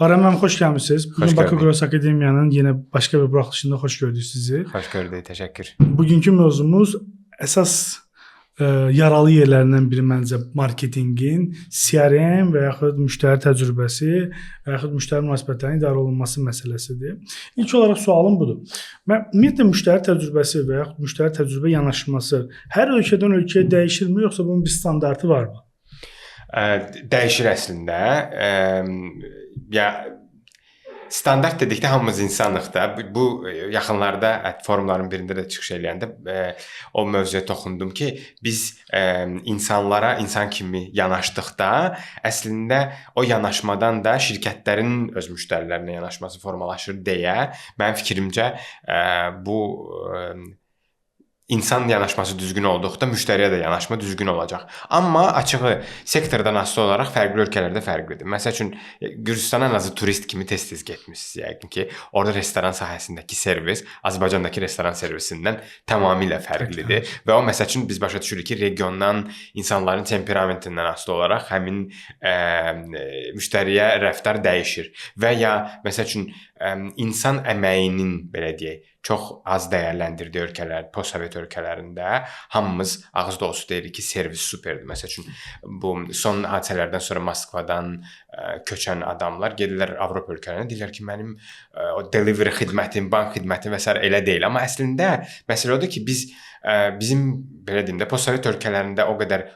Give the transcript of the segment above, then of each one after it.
Aram mənim xoş gəlmisiniz. Xoş Bugün Bakı gördük. Gross Akademiyanın yenə başqa bir buraxılışında xoş gördük sizi. Xoş gördük, təşəkkür. Bugünkü mövzumuz əsas yaralı yerlərindən biri məncə marketinqin, CRM və yaxud müştəri təcrübəsi və yaxud müştəri münasibətlərinin idarə olunması məsələsidir. İlk olaraq sualım budur. Mən ümumiyyətlə müştəri təcrübəsi və yaxud müştəri təcrübə yanaşması hər ölkədən ölkəyə dəyişirmi, yoxsa bunun bir standartı varmı? Dəyişir əslində. Ya standart dedikdə hamımız insanıq da. Bu yaxınlarda forumların birində də çıxış eləyəndə o mövzuya toxundum ki, biz insanlara insan kimi yanaşdıqda əslində o yanaşmadan da şirkətlərin öz müştərilərinə yanaşması formalaşır deyə mənim fikrimcə bu İnsan yanaşması düzgün olduqda müştəriyə də yanaşma düzgün olacaq. Amma açığı sektordan asılı olaraq fərqli ölkələrdə fərqlidir. Məsəl üçün Gürcüstana ən azı turist kimi tez-tez getmisiniz yəqin ki, orada restoran sahəsindəki servis Azərbaycandakı restoran servisindən tamamilə fərqlidir və o məsəl üçün biz başa düşürük ki, regiondan insanların temperamentindən asılı olaraq həmin müştəriyə rəftar dəyişir və ya məsəl üçün insan əməyinin belə deyək çox az dəyərləndirdiyi ölkələr, postsovet ölkələrində hamımız ağız dolusu deyirik ki, servis superdir. Məsəl üçün bu son hadisələrdən sonra Moskvadan köçən adamlar gedirlər Avropa ölkələrinə, deyirlər ki, mənim o delivery xidmətim, bank xidmətim və s. elə deyil. Amma əslində məsələ odur ki, bizim belə deyim də postsovet ölkələrində o qədər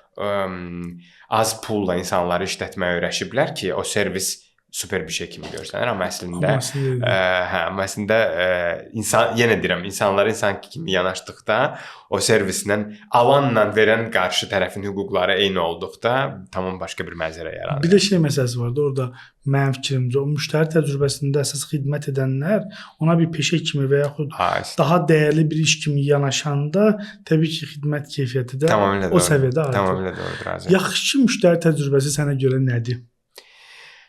az pulla insanları işlətməyə öyrəşiblər ki, o servis super bir şey kimi görsənir, amma əslində insan, yenə deyirəm, insanlara insan kimi yanaşdıqda o servislə alanla verən qarşı tərəfin hüquqları eyni olduqda tamam başqa bir mənzərə yaranır. Bir də şey məsələsi var da, orada mənim fikrimcə o müştəri təcrübəsində əsas xidmət edənlər ona bir peşə kimi və yaxud daha dəyərli bir iş kimi yanaşanda təbii ki, xidmət keyfiyyəti də o səviyyədə artır. Tamamilə doğrudur, razıyam. Yaxşı müştəri təcrübəsi sənə görə nədir?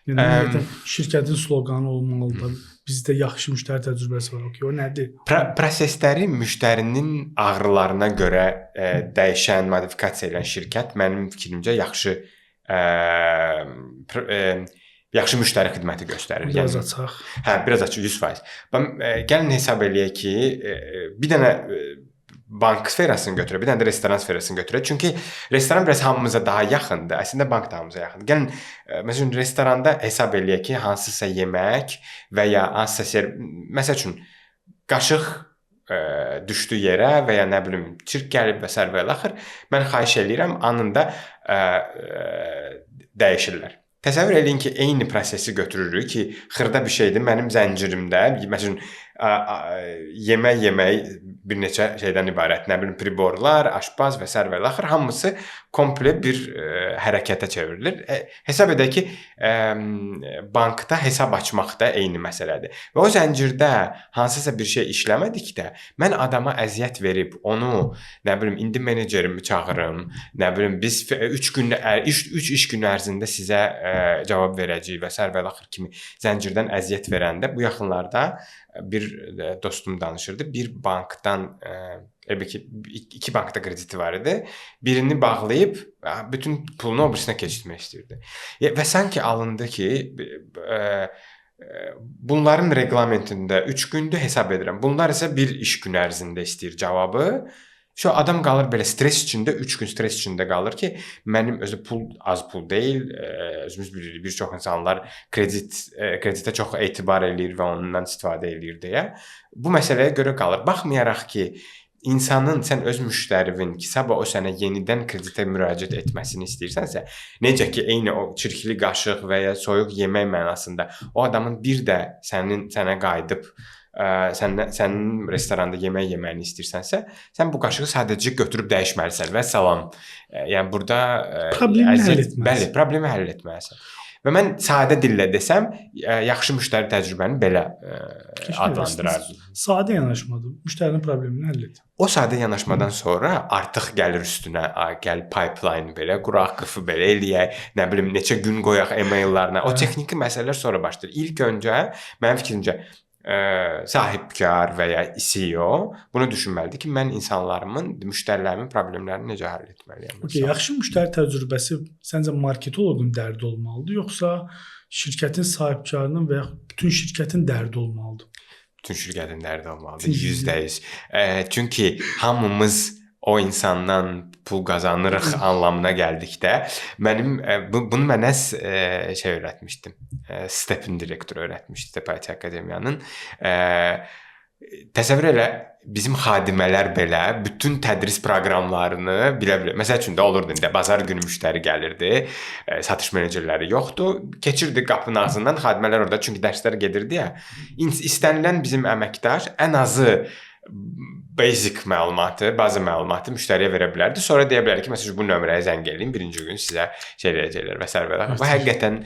Yəni, şirkətin sloqanı olmalıdır. Bizdə yaxşı müştəri təcrübəsi var. O nədir? Prosesləri müştərinin ağrılarına görə dəyişən, modifikasiya edən şirkət mənim fikrimcə yaxşı müştəri xidməti göstərir. Biraz açaq. Biraz açıq, 100%. Gəlin hesab eləyək ki, bir dənə bank sferasını götürək, bir dənə də restoran sferasını götürək. Çünki restoran biraz hamımıza daha yaxındır. Əslində bank da hamımıza yaxındır. Gəlin, məsələn, restoranda hesab eləyək ki, hansısa yemək və ya hansısa məsəl üçün, qaşıq düşdü yerə və ya nə bilim, çirk gəlib və s. və axır, mən xahiş eləyirəm, anında dəyişirlər. Təsəvvür eləyin ki, eyni prosesi götürürük ki, xırda bir şeydir, mənim zəncirimdə, məsələn, yemək bir neçə şeydən ibarət, nə bilim, priborlar, aşpaz və s. və axır, hamısı komple bir hərəkətə çevrilir. Hesab edək ki, bankda hesab açmaq da eyni məsələdir. Və o zəncirdə hansısa bir şey işləmədikdə, mən adama əziyyət verib, onu, nə bilim, indi menecerimi çağırım, nə bilim, biz 3 iş günü ərzində sizə cavab verəcəyik və s. və axır kimi zəncirdən əziyyət verəndə, bu yaxınlarda bir dostum danışırdı. Bir bankdan, əlbəttə iki bankda krediti var idi. Birini bağlayıb bütün pulunu o birisinə keçirmək istəyirdi. Və sanki alındı ki, bunların reglamentində 3 gündür hesab edirəm. Bunlar isə bir iş günü ərzində istəyir cavabı. Adam qalır belə stres içində, 3 gün stres içində qalır ki, mənim özü az pul deyil, özümüz bilirik, bir çox insanlar kreditə çox etibar eləyir və ondan istifadə eləyir deyə. Bu məsələyə görə qalır. Baxmayaraq ki, insanın, sən öz müştərivin ki, sabah o sənə yenidən kreditə müraciət etməsini istəyirsənsə, necə ki, eyni o çirkli qaşıq və ya soyuq yemək mənasında o adamın bir də sənə qayıdıb sənin restoranda yemək yeməyini istəyirsənsə, sən bu qaşığı sadəcə götürüb dəyişməlisən və salam. Yəni burada problemi həll etməlisən. Və mən sadə dillə desəm, yaxşı müştəri təcrübəni belə adlandırardım. Sadə yanaşmadır. Müştərinin problemini həll et. O sadə yanaşmadan sonra artıq gəlir üstünə, gəl pipeline belə, quraq qıfı belə eləyək, nə bilim, neçə gün qoyaq e-maillarına. O texniki məsələlər sonra başlayır. İlk öncə, mənim fikrimcə, sahibkar və ya CEO bunu düşünməlidir ki, mən insanlarımın, müştərilərimin problemlərini necə həll etməliyəm. Okay, yaxşı müştəri təcrübəsi səncə marketoloqun dərdi olmalıdır, yoxsa şirkətin sahibkarının və ya bütün şirkətin dərdi olmalıdır? Bütün şirkətin dərdi olmalıdır, 100%. Çünki hamımız o insandan pul qazanırıq anlamına gəldikdə bunu mənə öyrətmişdim. Stepin direktoru öyrətmişdi Step IT Akademiyanın. Təsəvvür elə, bizim xadimələr belə bütün tədris proqramlarını bilə. Məsəl üçün də olurdu indi bazar günü müştəri gəlirdi, satış menecerləri yoxdur, keçirdi qapının ağzından, xadimələr orada çünki dərslər gedirdi ya. İstənilən bizim əməkdar ən azı basic məlumatı, bazı məlumatı müştəriyə verə bilərdi. Sonra deyə bilər ki, məsələn bu nömrəyə zəng eləyin, birinci gün sizə eləyəcəklər və s. Və həqiqətən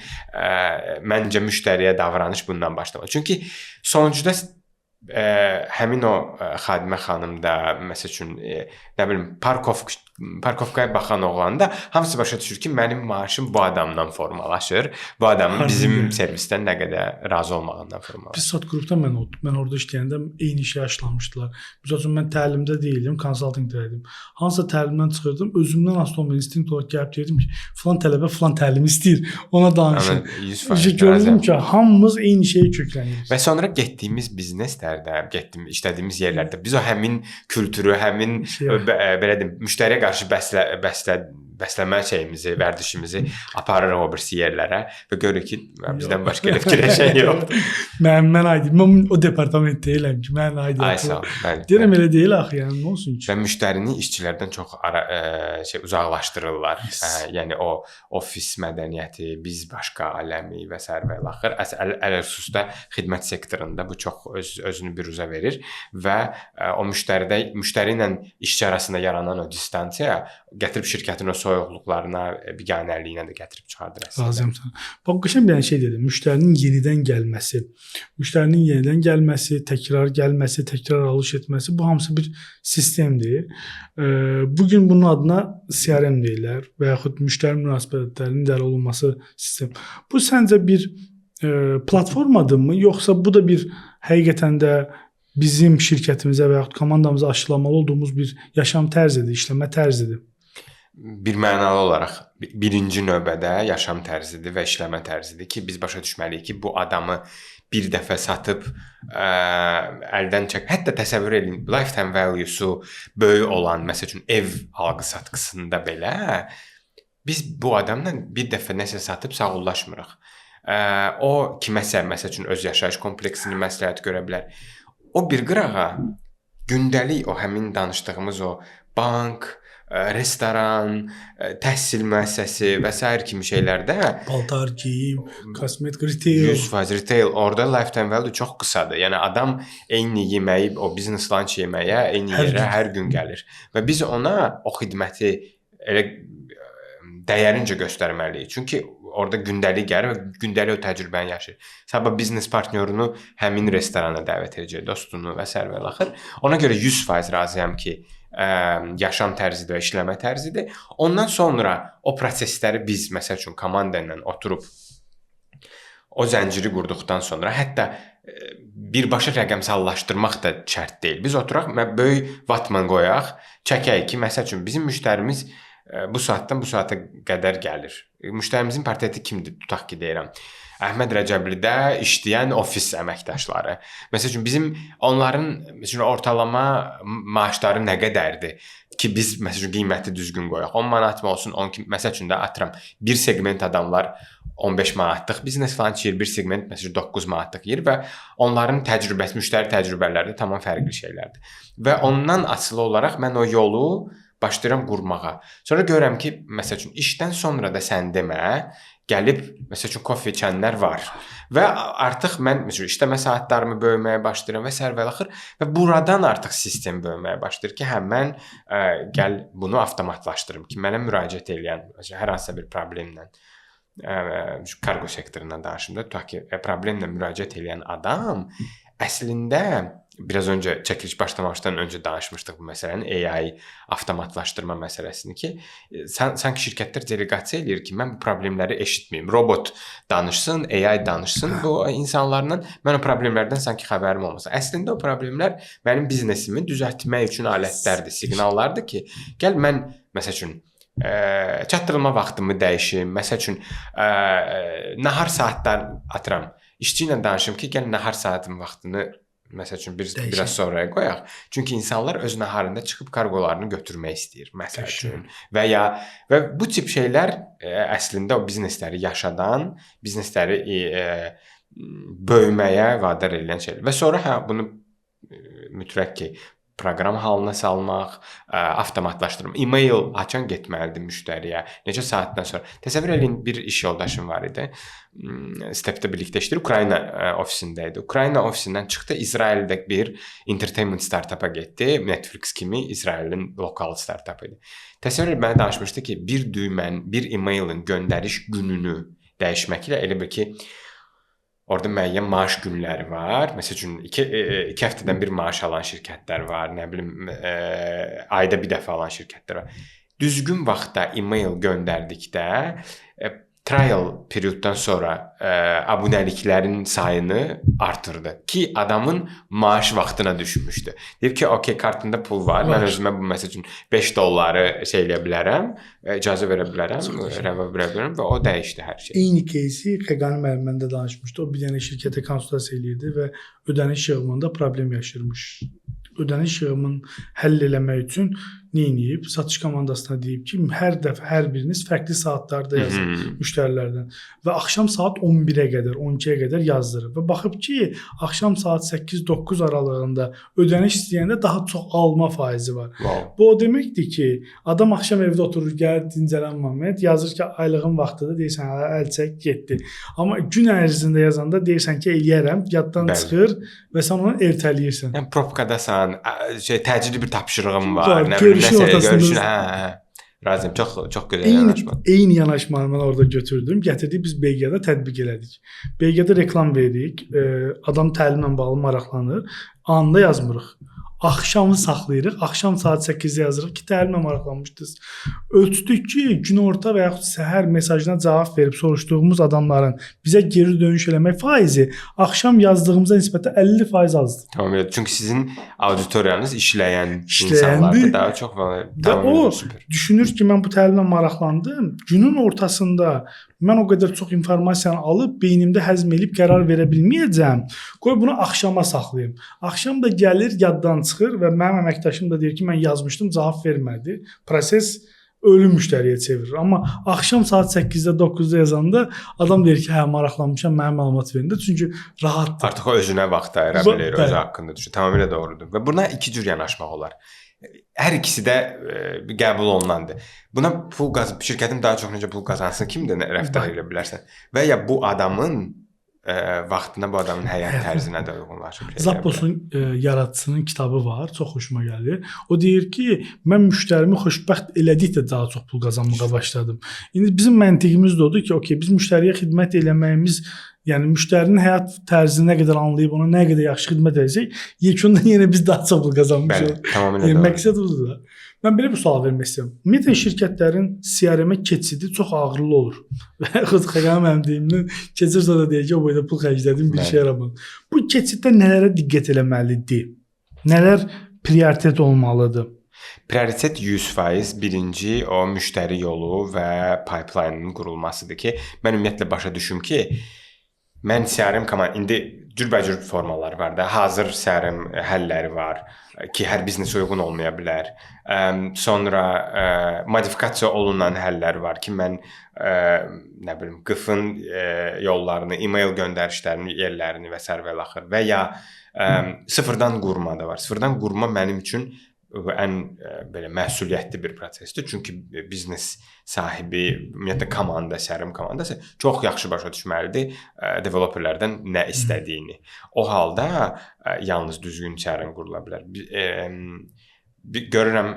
məncə müştəriyə davranış bundan başlamalı. Çünki sonuncda həmin o xadimə xanım da, məsəl üçün, nə bilim, parkovkaya baxan oğlanda hamısı başa düşür ki, mənim maaşım bu adamdan formalaşır. Bu adamın bizim servisdən nə qədər razı olmağından formalaşır. Biz sat qrupda mən orada işləyəndə eyni işə yaşlanmışdılar. Məsələn, mən təlimdə deyildim, konsaltinqdə idim. Hansısa təlimdən çıxırdım, özümdən asılı olmayan instinkt olaraq gəlib deyirdim ki, filan tələbə filan təlimi istəyir, ona danışın. Gördüm ki, hamımız eyni şeyə köklənirik. Və sonra getdiyimiz bizneslərdə, işlədiyimiz yerlərdə biz o həmin kültürü, həmin belə deyim, müştəriyə qarşı bəsləmə şeyimizi, vərdişimizi aparırıq o birisi yerlərə və görürük ki, bizdən başqa elə fikirləşən yoxdur. Mən o departament deyiləm ki, mən aidiyatım. Deyirəm elə deyil axı, yəni nə olsun ki. Və müştərini işçilərdən çox uzaqlaşdırırlar. Yəni o ofis mədəniyyəti, biz başqa aləmi və s. və axır. Ələlxüsusda xidmət sektorunda bu çox özünü biruzə verir və o müştəri ilə işçi arasında yaranan o distansiya gətirib şirkətin o soyuqluqlarına, biganəliyinə də gətirib çıxardır əslində. Razıyam sən. Bax, qəşəng bir şey dedim. Müştərinin yenidən gəlməsi, təkrar gəlməsi, təkrar alış etməsi, bu hamısı bir sistemdir. Bugün bunun adına CRM deyirlər və yaxud müştəri münasibətlərinin idarə olunması sistem. Bu səncə bir platformadırmı, yoxsa bu da bir həqiqətən də bizim şirkətimizə və yaxud komandamıza aşılamalı olduğumuz bir yaşam tərzidir, işləmə tərzidir? Bir mənalı olaraq birinci növbədə yaşam tərzidir və işləmə tərzidir ki, biz başa düşməliyik ki, bu adamı bir dəfə satıb əldən çək. Hətta təsəvvür edin, lifetime value'su böyük olan, məsəl üçün ev alqı-satqısında belə biz bu adamla bir dəfə nəsə satıb sağollaşmırıq. O kiməsə, məsəl üçün öz yaşayış kompleksini məsləhət görə bilər. O bir qırağa gündəlik o həmin danışdığımız o bank, restoran, təhsil müəssisəsi və s. kimi şeylərdə paltar, geyim, kosmetik, retail. 100% retail, orada lifetime value çox qısadır. Yəni adam eyni yeməyi, o business lunch yeməyə eyni yerə hər gün gəlir və biz ona o xidməti elə dəyərincə göstərməliyik. Çünki orada gündəlik gəlir və gündəlik o təcrübəni yaşayır. Sabah biznes partnyorunu həmin restorana dəvət edəcək, dostunu və s. və axır. Ona görə 100% razıyam ki, yaşam tərzidir və işləmə tərzidir. Ondan sonra o prosesləri biz, məsəl üçün, komanda ilə oturub o zənciri qurduqdan sonra, hətta birbaşa rəqəmsallaşdırmaq da şərt deyil. Biz oturaq, böyük vatman qoyaq, çəkək ki, məsəl üçün, bizim müştərimiz bu saatdan bu saata qədər gəlir. Müştərimizin portreti kimdir? Tutaq ki, deyirəm. Əhməd Rəcəblidə işləyən ofis əməkdaşları. Məsəl üçün, bizim onların ortalama maaşları nə qədərdir ki, biz məsəl üçün, qiyməti düzgün qoyaq. 10 manat mı olsun, məsəl üçün də atıram, bir segment adamlar 15 manatlıq biznes falan çiyir, bir segment məsəl üçün 9 manatlıq yiyir və onların təcrübəsi, müştəri təcrübələri də tamam fərqli şeylərdir. Və ondan asılı olaraq mən o yolu başlayıram qurmağa. Sonra görürəm ki, məsəl üçün, işdən sonra da sən demə, gəlib, məsəl üçün, kofe içənlər var. Və artıq mən, məsəl üçün, işləmə saatlarımı böyüməyə başlayıram və s. və axır. Və buradan artıq sistem böyüməyə başlayır ki, mən gəl bunu avtomatlaşdırım ki, mənə müraciət edən, hər hansısa bir problemlə, kargo sektorundan danışımda, tutaq ki, problemlə müraciət edən adam əslində biraz öncə çəkiliş başlamamışdan öncə danışmışdıq bu məsələni, AI avtomatlaşdırma məsələsini ki, sanki şirkətlər delegasiya eləyir ki, mən bu problemləri eşitməyim. Robot danışsın, AI danışsın, bu insanlarla mən o problemlərdən sanki xəbərim olmasın. Əslində o problemlər mənim biznesimi düzəltmək üçün alətlərdir, siqnallardır ki, gəl mən məsəl üçün çatdırılma vaxtımı dəyişim. Məsəl üçün nahar saatlar atıram. İşçi ilə danışım ki, gəl nahar saatın vaxtını məsəl üçün biraz sonraya qoyaq. Çünki insanlar öz naharında çıxıb karqolarını götürmək istəyir məsəl üçün. Və bu tip şeylər əslində o biznesləri yaşadan, biznesləri böyüməyə vadar edən şeylər. Və sonra bunu mütləq ki, proqram halına salmaq, avtomatlaşdırmaq. E-mail açan getməlidir müştəriyə. Neçə saatdan sonra. Təsəvvür edin, bir iş yoldaşım var idi. Stepdə birlikdə işləyir. Ukrayna ofisində idi. Ukrayna ofisindən çıxdı, İsraildə bir entertainment startapa getdi. Netflix kimi İsrailin lokal startapı idi. Təsəvvür edin, mənə danışmışdı ki, bir düymən, bir e-mailin göndəriş gününü dəyişməklə elə bir ki, orada müəyyən maaş günləri var. Məsəl üçün 2 həftədən bir maaş alan şirkətlər var, nə bilim, ayda bir dəfə alan şirkətlər var. Düzgün vaxtda e-mail göndərdikdə trial perioddan sonra abunəliklərin sayını artırdı ki, adamın maaş vaxtına düşmüşdü. Deyib ki, okey, kartında pul var. Mən özümə bu məsəl üçün $5 şey eləyə bilərəm, icazə verə bilərəm, rəva verə bilərəm və o dəyişdi hər şey. Eyni кейsi Xəqani müəllim məndə danışmışdı. O bir dənə şirkətə konsultasiya eləyirdi və ödəniş yığımında problem yaşayırmış. Ödəniş yığımını həll eləmək üçün nə edib? Satış komandasına deyib ki, hər dəfə hər biriniz fərqli saatlarda yazın müştərilərdən və axşam saat 11-ə qədər, 12-yə qədər yazdırır və baxıb ki, axşam saat 8-9 aralığında ödəniş istəyəndə daha çox alma faizi var. Wow. Bu o deməkdir ki, adam axşam evdə oturur, gəlir dincələn moment, yazır ki, aylığın vaxtıdır, deyirsən, əl çək, getdi. Amma gün ərzində yazanda deyirsən ki, eləyərəm, yaddan çıxır və sən onu ertələyirsən. Yəni probkadasan, təcili bir tapşırığım var, nə bilim, görüşün razıyam, çox gözəl yanaşma. Eyni yanaşmanı mən orada götürdüm, gətirdik, biz BG-də tətbiq elədik. BG-də reklam veririk, adam təlimlə bağlı maraqlanır, anında yazmırıq. Axşamı saxlayırıq, axşam saat 8-də yazırıq ki, təlimlə maraqlanmışdınız. Ölçdük ki, günorta və yaxud səhər mesajına cavab verib soruşduğumuz adamların bizə geri dönüş eləmək faizi axşam yazdığımıza nisbətən 50% azdır. Tamam, çünki sizin auditoriyanız işləyən insanlardır, daha çox var. Və o düşünür ki, mən bu təlimlə maraqlandım. Günün ortasında mən o qədər çox informasiyanı alıb beynimdə həzm edib qərar verə bilməyəcəm. Qoy bunu axşama saxlayım. Axşam da gəlir, yaddan çıxır və mənim əməkdaşım da deyir ki, mən yazmışdım, cavab vermədi. Proses ölüm müştəriyə çevirir. Amma axşam saat 8-də, 9-da yazanda adam deyir ki, hə, maraqlanmışam, mənə məlumat verin də. Çünki rahatdır. Artıq o özünə vaxt ayıra bilir, özü haqqında düşün. Tamamilə doğrudur. Və buna iki cür yanaşmaq olar. Hər ikisi də qəbul olunandır. Buna şirkətin daha çox necə pul qazansın, kimdə rəftar edə bilərsən. Və ya bu adamın vaxtına, bu adamın həyat tərzinə də uyğunlaşır. Zapposun yaradıcısının kitabı var, çox xoşuma gəlir. O deyir ki, mən müştərimi xoşbəxt elədikcə daha çox pul qazanmağa başladım. İndi bizim məntiqimiz də odur ki, okey, biz müştəriyə xidmət eləməyimiz, yəni müştərinin həyat tərzini nə qədər anlayıb, ona nə qədər yaxşı xidmət edəcək, yekunda yenə biz daha çox pul qazanmışıq. Bəli, tamamilə doğru. Məqsəd budur da. Mən belə bir sual vermək istəyirəm. Ümumiyyətlə şirkətlərin CRM-ə keçidi çox ağırlı olur. Və yaxud Xəqani mənim deyimlə keçirsə də deyək ki, o boyda pul xərclədim, bir şey yaramadı. Bu keçiddə nələrə diqqət eləməlidir? Nələr prioritet olmalıdır? Prioritet 100%, birinci o müştəri yolu və pipeline-ın qurulmasıdır ki, mən ümumiyyətlə başa düşüm ki, mən CRM indi cürbəcür formalar var da, hazır CRM həlləri var ki, hər biznesə uyğun olmaya bilər. Sonra modifikasiya olunan həllər var ki, mən nə bilim, qıfın yollarını, e-mail göndərişlərini, yerlərini və s. və axır və ya sıfırdan qurma da var. Sıfırdan qurma mənim üçün ən belə məsuliyyətli bir prosesdir. Çünki biznes sahibi, ümumiyyətlə komanda, CRM komandası çox yaxşı başa düşməlidir developerlərdən nə istədiyini. O halda yalnız düzgün CRM qurula bilər. görürəm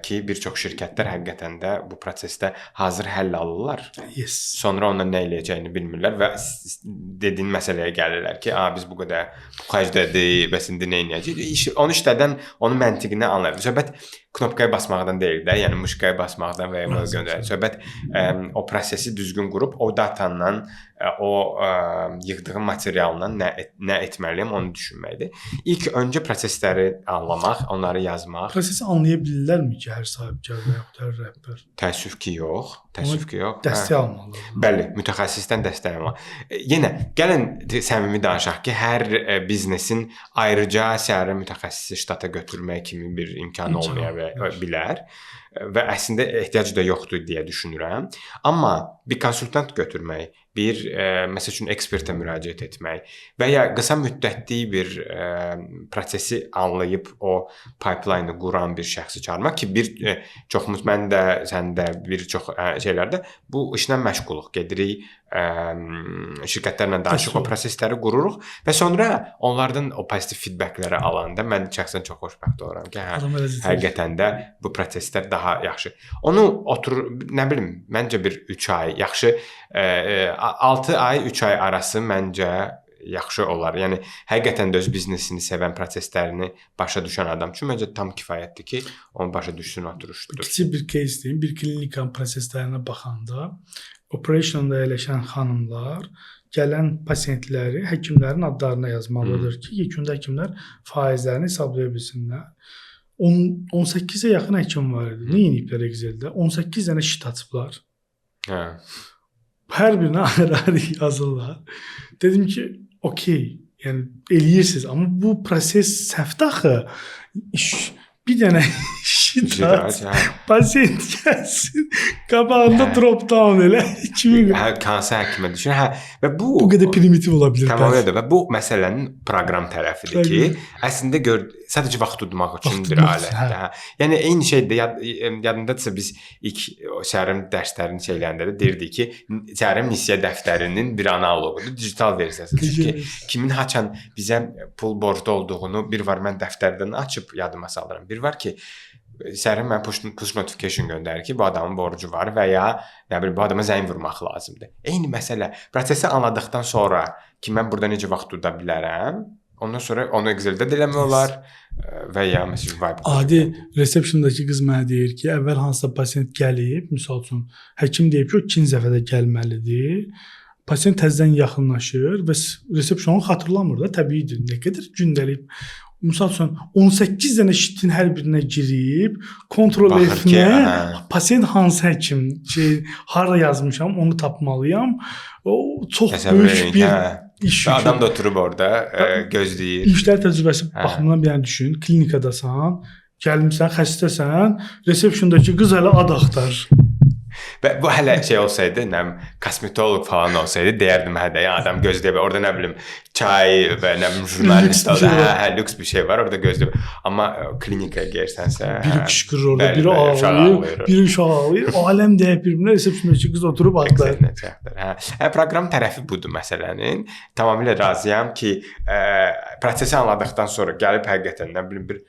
ki, bir çox şirkətlər həqiqətən də bu prosesdə hazır həll alırlar. Yes. Sonra ondan nə eləyəcəyini bilmirlər və dediyin məsələyə gəlirlər ki, biz bu qədər xərclədik, bəs indi nə edəcəyik? Onu işlədən onun məntiqini anlayır. Söhbət knopkaya basmaqdan deyil də, yəni muşkaya basmaqdan və ya göndərək. Söhbət o prosesi düzgün qurub, o datandan, o yığdığım materialdan nə etməliyəm, onu düşünməkdir. İlk öncə prosesləri anlamaq, onları yazmaq. Prosesi anlaya bilirlərmi ki, hər sahibkar və yaxud hər rəhbər? Təəssüf ki, yox. Təəssüf ki, yox. Dəstək almalıdır. Bəli, mütəxəssisdən dəstək almaq. Yenə gəlin səmimi danışaq ki, hər biznesin ayrıca CRM mütəxəssisi ştata götürmək kimi bir imkan olmaya bilər və əslində ehtiyac da yoxdur deyə düşünürəm. Amma bir konsultant götürmək, bir məsəl üçün ekspertə müraciət etmək və ya qısa müddətli bir prosesi anlayıb o pipeline-ı quran bir şəxsi çağırmaq ki, bir çoxumuz, mən də, sən də, bir çox şeylərdə bu işlə məşğuluq. Gedirik, şirkətlərlə danışıq, o prosesləri qururuq və sonra onlardan o pozitiv feedbackləri alanda mən şəxsən çox xoşbəxt oluram ki, həqiqətən də bu proseslər daha yaxşı. Onu nə bilim, məncə bir 3 ay yaxşı, 6 ay, 3 ay arası məncə yaxşı olar. Yəni həqiqətən də öz biznesini sevən, proseslərini başa düşən adam üçün məncə tam kifayətdir ki, onu başa düşsün, oturuşdur. Kiçik bir case deyim, bir klinikanın proseslərinə baxanda operationda əyləşən xanımlar gələn pasientləri həkimlərin adlarına yazmalıdır ki, yekunda həkimlər faizlərini hesablaya bilsinlər. 18-ə yaxın həkim var idi. Nə ediblər Exceldə? 18 dənə şit açıblar. Hər birinə ayrı-ayrı yazırlar. Dedim ki, okey, yəni eləyirsiniz, amma bu proses səhvdir axı. Bir dənə şit aç, pasient gəlsin, qabağında drop down elə. Hansı həkimə düşür? Və bu qədər primitiv ola bilər. Tamamilə və bu məsələnin proqram tərəfidir ki, əslində sadəcə vaxt tutmaq üçün bir alətdir. Yəni eyni şeydir. Yadındadırsa biz ilk CRM dərslərinin şeylərində də deyirdik ki, CRM nisiyə dəftərinin bir analogudur, digital versiyasıdır ki, kimin haçan bizə pul borclu olduğunu bir var mən dəftərdən açıb yadıma salıram. Bir var ki, CRM mən push notification göndərir ki, bu adamın borcu var və ya nə bilim bu adama zəng vurmaq lazımdır. Eyni məsələ. Prosesi anladıqdan sonra ki, mən burada necə vaxt tuta bilərəm, ondan sonra onu Exceldə də eləmək olar və ya məsələn Vibe. Adi receptiondakı qız mənə deyir ki, əvvəl hansısa pasient gəlib, misal üçün həkim deyib ki, o ikinci dəfədə gəlməlidir. Pasient təzədən yaxınlaşır və resepsiyonu xatırlamır da, təbiidir. Nə qədər gündəlik. Misal üçün 18 dənə şitin hər birinə girib, kontrol etmək, pasient hansı həkim, hara yazmışam, onu tapmalıyam. O çox böyük bir iş. Adam da oturub orada gözləyir. İşlər təcrübəsi baxımından bir dənə düşün, klinikadasan, gəlmişsən, xəstəsən, resepsiyondakı qız hələ ad axtar. Və bu hələ şey olsaydı, kosmetolog falan olsaydı, deyərdim adam gözləyib, orada nə bilim çay və nə bilim jurnalist lüks bir şey var, orada gözləyib. Amma klinikaya gərsənsə, biri qışqırır orada, biri ağlayır, biri uşaq ağlayır, aləm deyib bir-birinə, resepsiyondakı qız oturub adlar. Proqram tərəfi budur məsələnin. Tamamilə razıyam ki, prosesi anladıqdan sonra gəlib həqiqətən nə bilim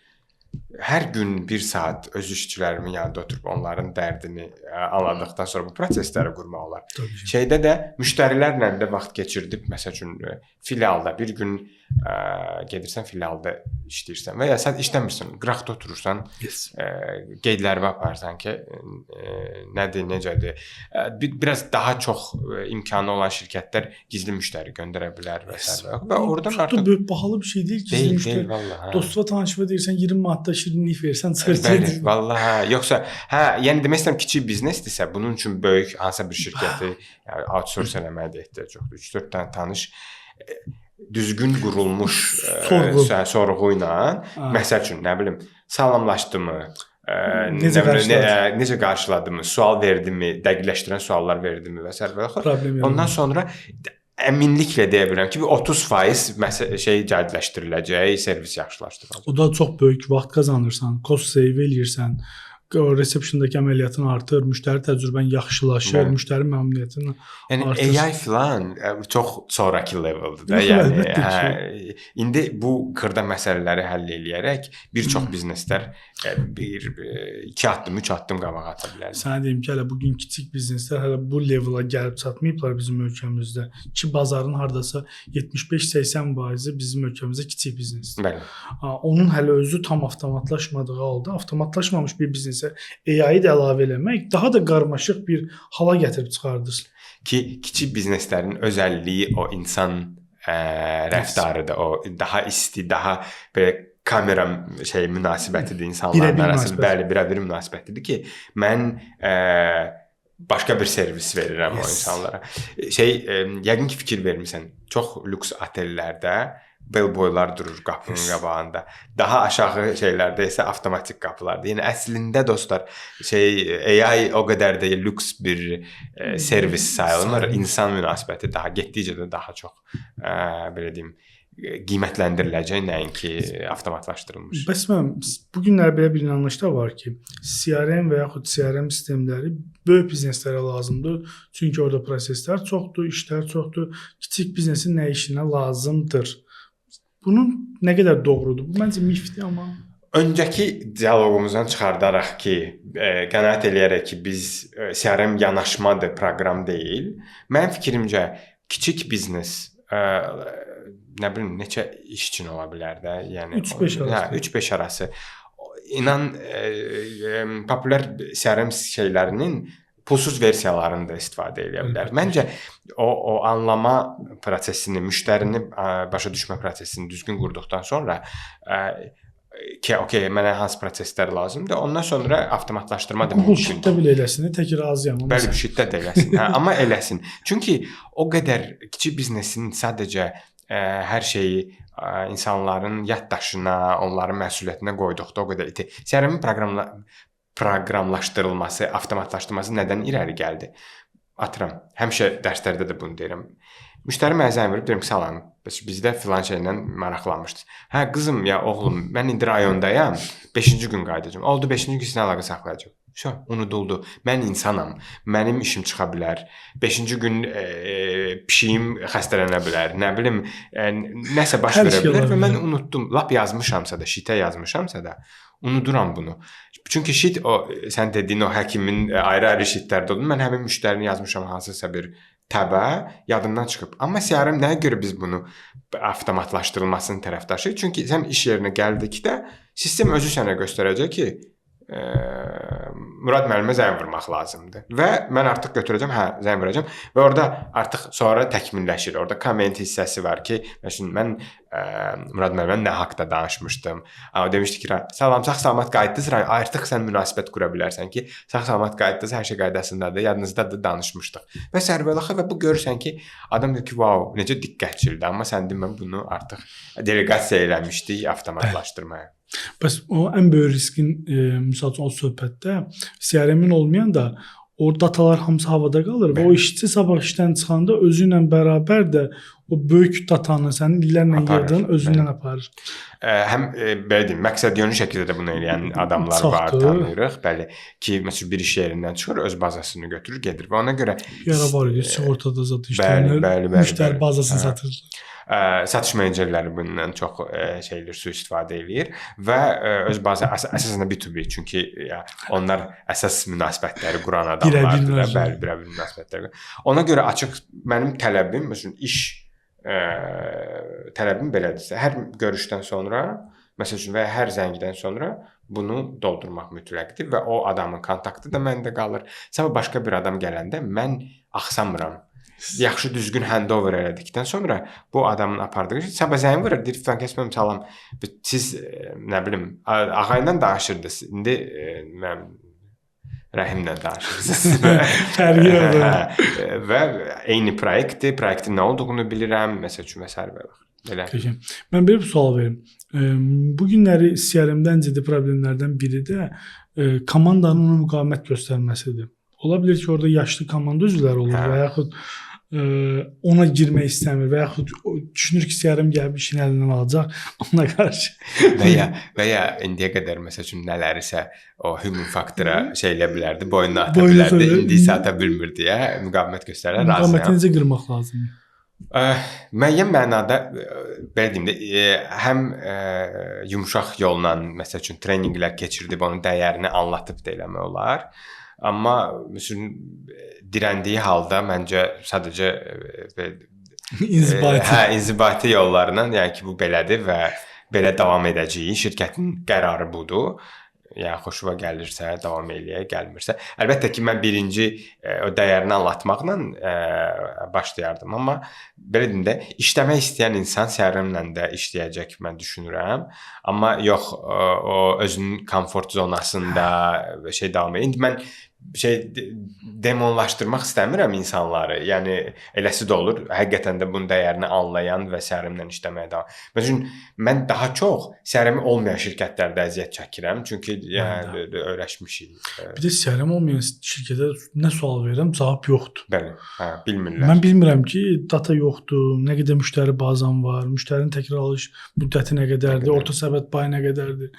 hər gün 1 saat öz işçilərimin yanında oturub onların dərdini anladıqdan sonra bu prosesləri qurmaq olar. Şeydə də müştərilərlə də vaxt keçirdib, məsəl üçün filialda bir gün gedirsən, filialda işləyirsən və ya sən işləmirsən, qıraqda oturursan, qeydlərimi aparsan ki, nədir, necədir. Biraz daha çox imkanı olan şirkətlər gizli müştəri göndərə bilər və s. Və oradan artıq böyük bahalı bir şey deyil gizli müştəri. Dostuva tanışıva deyirsən 20 manatda şirinlik versən, bəli, vallahi. Yoxsa, yəni demək istəyirəm kiçik biznesdirsə, bunun üçün böyük hansısa bir şirkəti outsource eləməyə də ehtiyac yoxdur. 3-4 dənə tanış düzgün qurulmuş sorğu ilə, məsəl üçün, nə bilim, salamlaşdımı, necə qarşıladımı, sual verdimi, dəqiqləşdirən suallar verdimi və s. Ondan sonra əminliklə deyə bilirəm ki, 30% şey cədidləşdiriləcək, servis yaxşılaşdırılacaq. O da çox böyük vaxt qazanırsan, cost save eləyirsən, o resepsiyondakı əməliyyatın artır, müştəri təcrübən yaxşılaşır, Bəli. müştəri məmnuniyyətini Yəni artır. AI filan çox sonrakı leveldir da. Yox, Yəni əlbəttə indi bu xırda məsələləri həll eləyərək bir çox bizneslər bir 2 addım, 3 addım qabağa ata bilər. Sənə deyim ki, hələ bu gün kiçik bizneslər hələ bu levela gəlib çatmayıblar bizim ölkəmizdə. Ki bazarın hardasa 75-80% bizim ölkəmizdə kiçik biznesdir. Bəli. Onun hələ özü tam avtomatlaşmadığı halda, avtomatlaşmamış bir biznesə AI-yi də əlavə eləmək daha da qarmaşıq bir hala gətirib çıxardır. Ki kiçik bizneslərin özəlliyi o insan rəftarıdır. O daha isti, daha belə kamera münasibətidir insanların arasında. Bəli, birə-bir münasibətlidir ki, mən başqa bir servis verirəm o insanlara. Yəqin ki, fikir vermisən. Çox lüks otellərdə bellboylar durur qapının qabağında. Daha aşağı şeylərdə isə avtomatik qapılardır. Yəni əslində dostlar, AI o qədər də lüks bir servis sayılmır. İnsan münasibəti daha getdikcə də daha çox belə deyim qiymətləndiriləcək, nəinki avtomatlaşdırılmış. Bəs mən bu günlər belə bir inanış da var ki, CRM və yaxud CRM sistemləri böyük bizneslərə lazımdır. Çünki orada proseslər çoxdur, işlər çoxdur. Kiçik biznesin nə işinə lazımdır. Bunun nə qədər doğrudur? Bu məncə mifdir amma. Öncəki dialoqumuzdan çıxardaraq ki, qənaət eləyərək ki, biz CRM yanaşmadır, proqram deyil. Mənim fikrimcə kiçik biznes nə bilim neçə işçin ola bilər də, yəni 3-5 arası. 3-5 arası. İnan populyar CRM şeylərinin pulsuz versiyalarını da istifadə edə bilər. Məncə o anlama prosesini, müştərini başa düşmə prosesini düzgün qurduqdan sonra ki, okey, mənə hansı proseslər lazımdır, ondan sonra avtomatlaşdırma da Google mümkündür. Sheet-də belə eləsin, tək razıyam. Bəli, bu Sheet-də də eləsin. Amma eləsin. Çünki o qədər kiçik biznesin sadəcə hər şeyi insanların yaddaşına, onların məsuliyyətinə qoyduqda o qədər CRM proqramlaşdırılması, avtomatlaşdırılması nədən irəli gəldi? Atıram, həmişə dərslərdə də bunu deyirəm. Müştəri mənə zəng verib, deyirəm ki, salam, bizdə filan şeylə maraqlanmışdınız. Hə, qızım, ya oğlum, mən indi rayondayam, 5-ci gün qayıdacağam. Oldu, 5-ci gün sizlə əlaqə saxlayacağam. Unuduldu. Mən insanam. Mənim işim çıxa bilər. 5-ci gün pişiyim xəstələnə bilər. Nə bilim, nəsə baş verə bilər və mən unutdum. Lap yazmışamsa da, sheet-ə yazmışamsa da, unuduram bunu. Çünki sheet sən dediyin o həkimin ayrı-ayrı sheetlərdə olur. Mən həmin müştərini yazmışam hansısa bir təbə yadımdan çıxıb. Amma CRM nəyə görə biz bunu avtomatlaşdırılmasının tərəfdaşıyıq? Çünki sən iş yerinə gəldikdə sistem özü sənə göstərəcək ki, Murad müəllimə zəng vurmaq lazımdır. Və mən artıq götürəcəm, zəng vuracağam və orada artıq sonra təkmilləşir. Orada komment hissəsi var ki, məsələn mən Murad müəllimə nə haqqda danışmışdım. O demişdi ki, salam, sağ-salamat qayıtdınız. Artıq sən münasibət qura bilərsən ki, sağ-salamat qayıtdınız, hər şey qaydasındadır, yadınızdadır, danışmışdıq. Və sərbəlaxa və bu görürsən ki, adam deyir ki, "Vau, necə diqqətçildir." Amma sən demə bunu artıq delegasiya eləmişdik avtomatlaşdırmaya. Bəs o ən böyük riskin məsəl üçün o söhbətdə CRM-in olmayanda o datalar hamısı havada qalır və o işçi sabah işdən çıxanda özü ilə bərabər də o böyük datanı sənin illərlə yığdığın özündən aparır. Həm belə deyim, məqsədyönlü şəkildə də bunu eləyən adamlar var, tanıyırıq. Bəli, ki, məsələn bir iş yerindən çıxır, öz bazasını götürür, gedir və ona görə yara var idi, sığortada zət işləyənlər müştəri bazasını satırlar. Satış menecerləri bundan çox sui-istifadə eləyir və öz bazı əsasən B2B, çünki onlar əsas münasibətləri quran adamlardır, bəli, birə-bir münasibətləri. Ona görə açıq mənim tələbim, məsələn, iş tələbim belədirsə, hər görüşdən sonra, məsələn, və hər zəngdən sonra bunu doldurmaq mütləqdir və o adamın kontaktı da məndə qalır. Sabah başqa bir adam gələndə mən axsamıram. Yaxşı düzgün handover elədikdən sonra bu adamın apardığı sabah zəng vurur, deyir filan kəs mənim salam. Siz nə bilim ağayla danışırdınız. İndi mən Rəhimlə danışırsınız. Fərqi yoxdur. Və eyni proyektdir, proyektin nə olduğunu bilirəm, məsəl üçün belə. Mən bir sual verim. Bu günləri CRM-dən ciddi problemlərdən biri də komandanın ona müqavimət göstərməsidir. Ola bilər ki, orada yaşlı komanda üzvləri olur və yaxud ona girmək istəmir və yaxud düşünür ki, CRM gəlib işin əlindən alacaq, ona qarşı və ya indiyə qədər məsəl üçün nələrisə o human faktora şey eləyə bilərdi, boynuna ata bilərdi, indi isə ata bilmir deyə müqavimət göstərən razıyam. Müqaviməti necə qırmaq lazımdır? Müəyyən mənada belə deyim də, həm yumşaq yolla məsəl üçün treninqlər keçirdib onun dəyərini anlatıb da eləmək olar. Amma məsələn dirəndiyi halda məncə sadəcə inzibati yollarla, yəni ki, bu belədir və belə davam edəcəyi, şirkətin qərarı budur. Yəni xoşuma gəlirsə davam eləyək, gəlmirsə. Əlbəttə ki, mən birinci o dəyərini anlatmaqla başlayardım, amma belə deyim də, işləmək istəyən insan CRM-lə də işləyəcək mən düşünürəm. Amma yox, o özünün komfort zonasında şey davam edir. İndi mən demonlaşdırmaq istəmirəm insanları. Yəni eləsi də olur. Həqiqətən də bunun dəyərini anlayan və CRM-lə işləməyə davam. Məsələn, mən daha çox CRM olmayan şirkətlərdə əziyyət çəkirəm, çünki yəni öyrəşmişik. Bir də CRM olmayan şirkətə nə sual verirəm, cavab yoxdur. Bəli, bilmirlər. Mən bilmirəm ki, data yoxdur, nə qədər müştəri bazam var, müştərinin təkrar alış müddəti nə qədərdir, orta səbət payı nə qədərdir.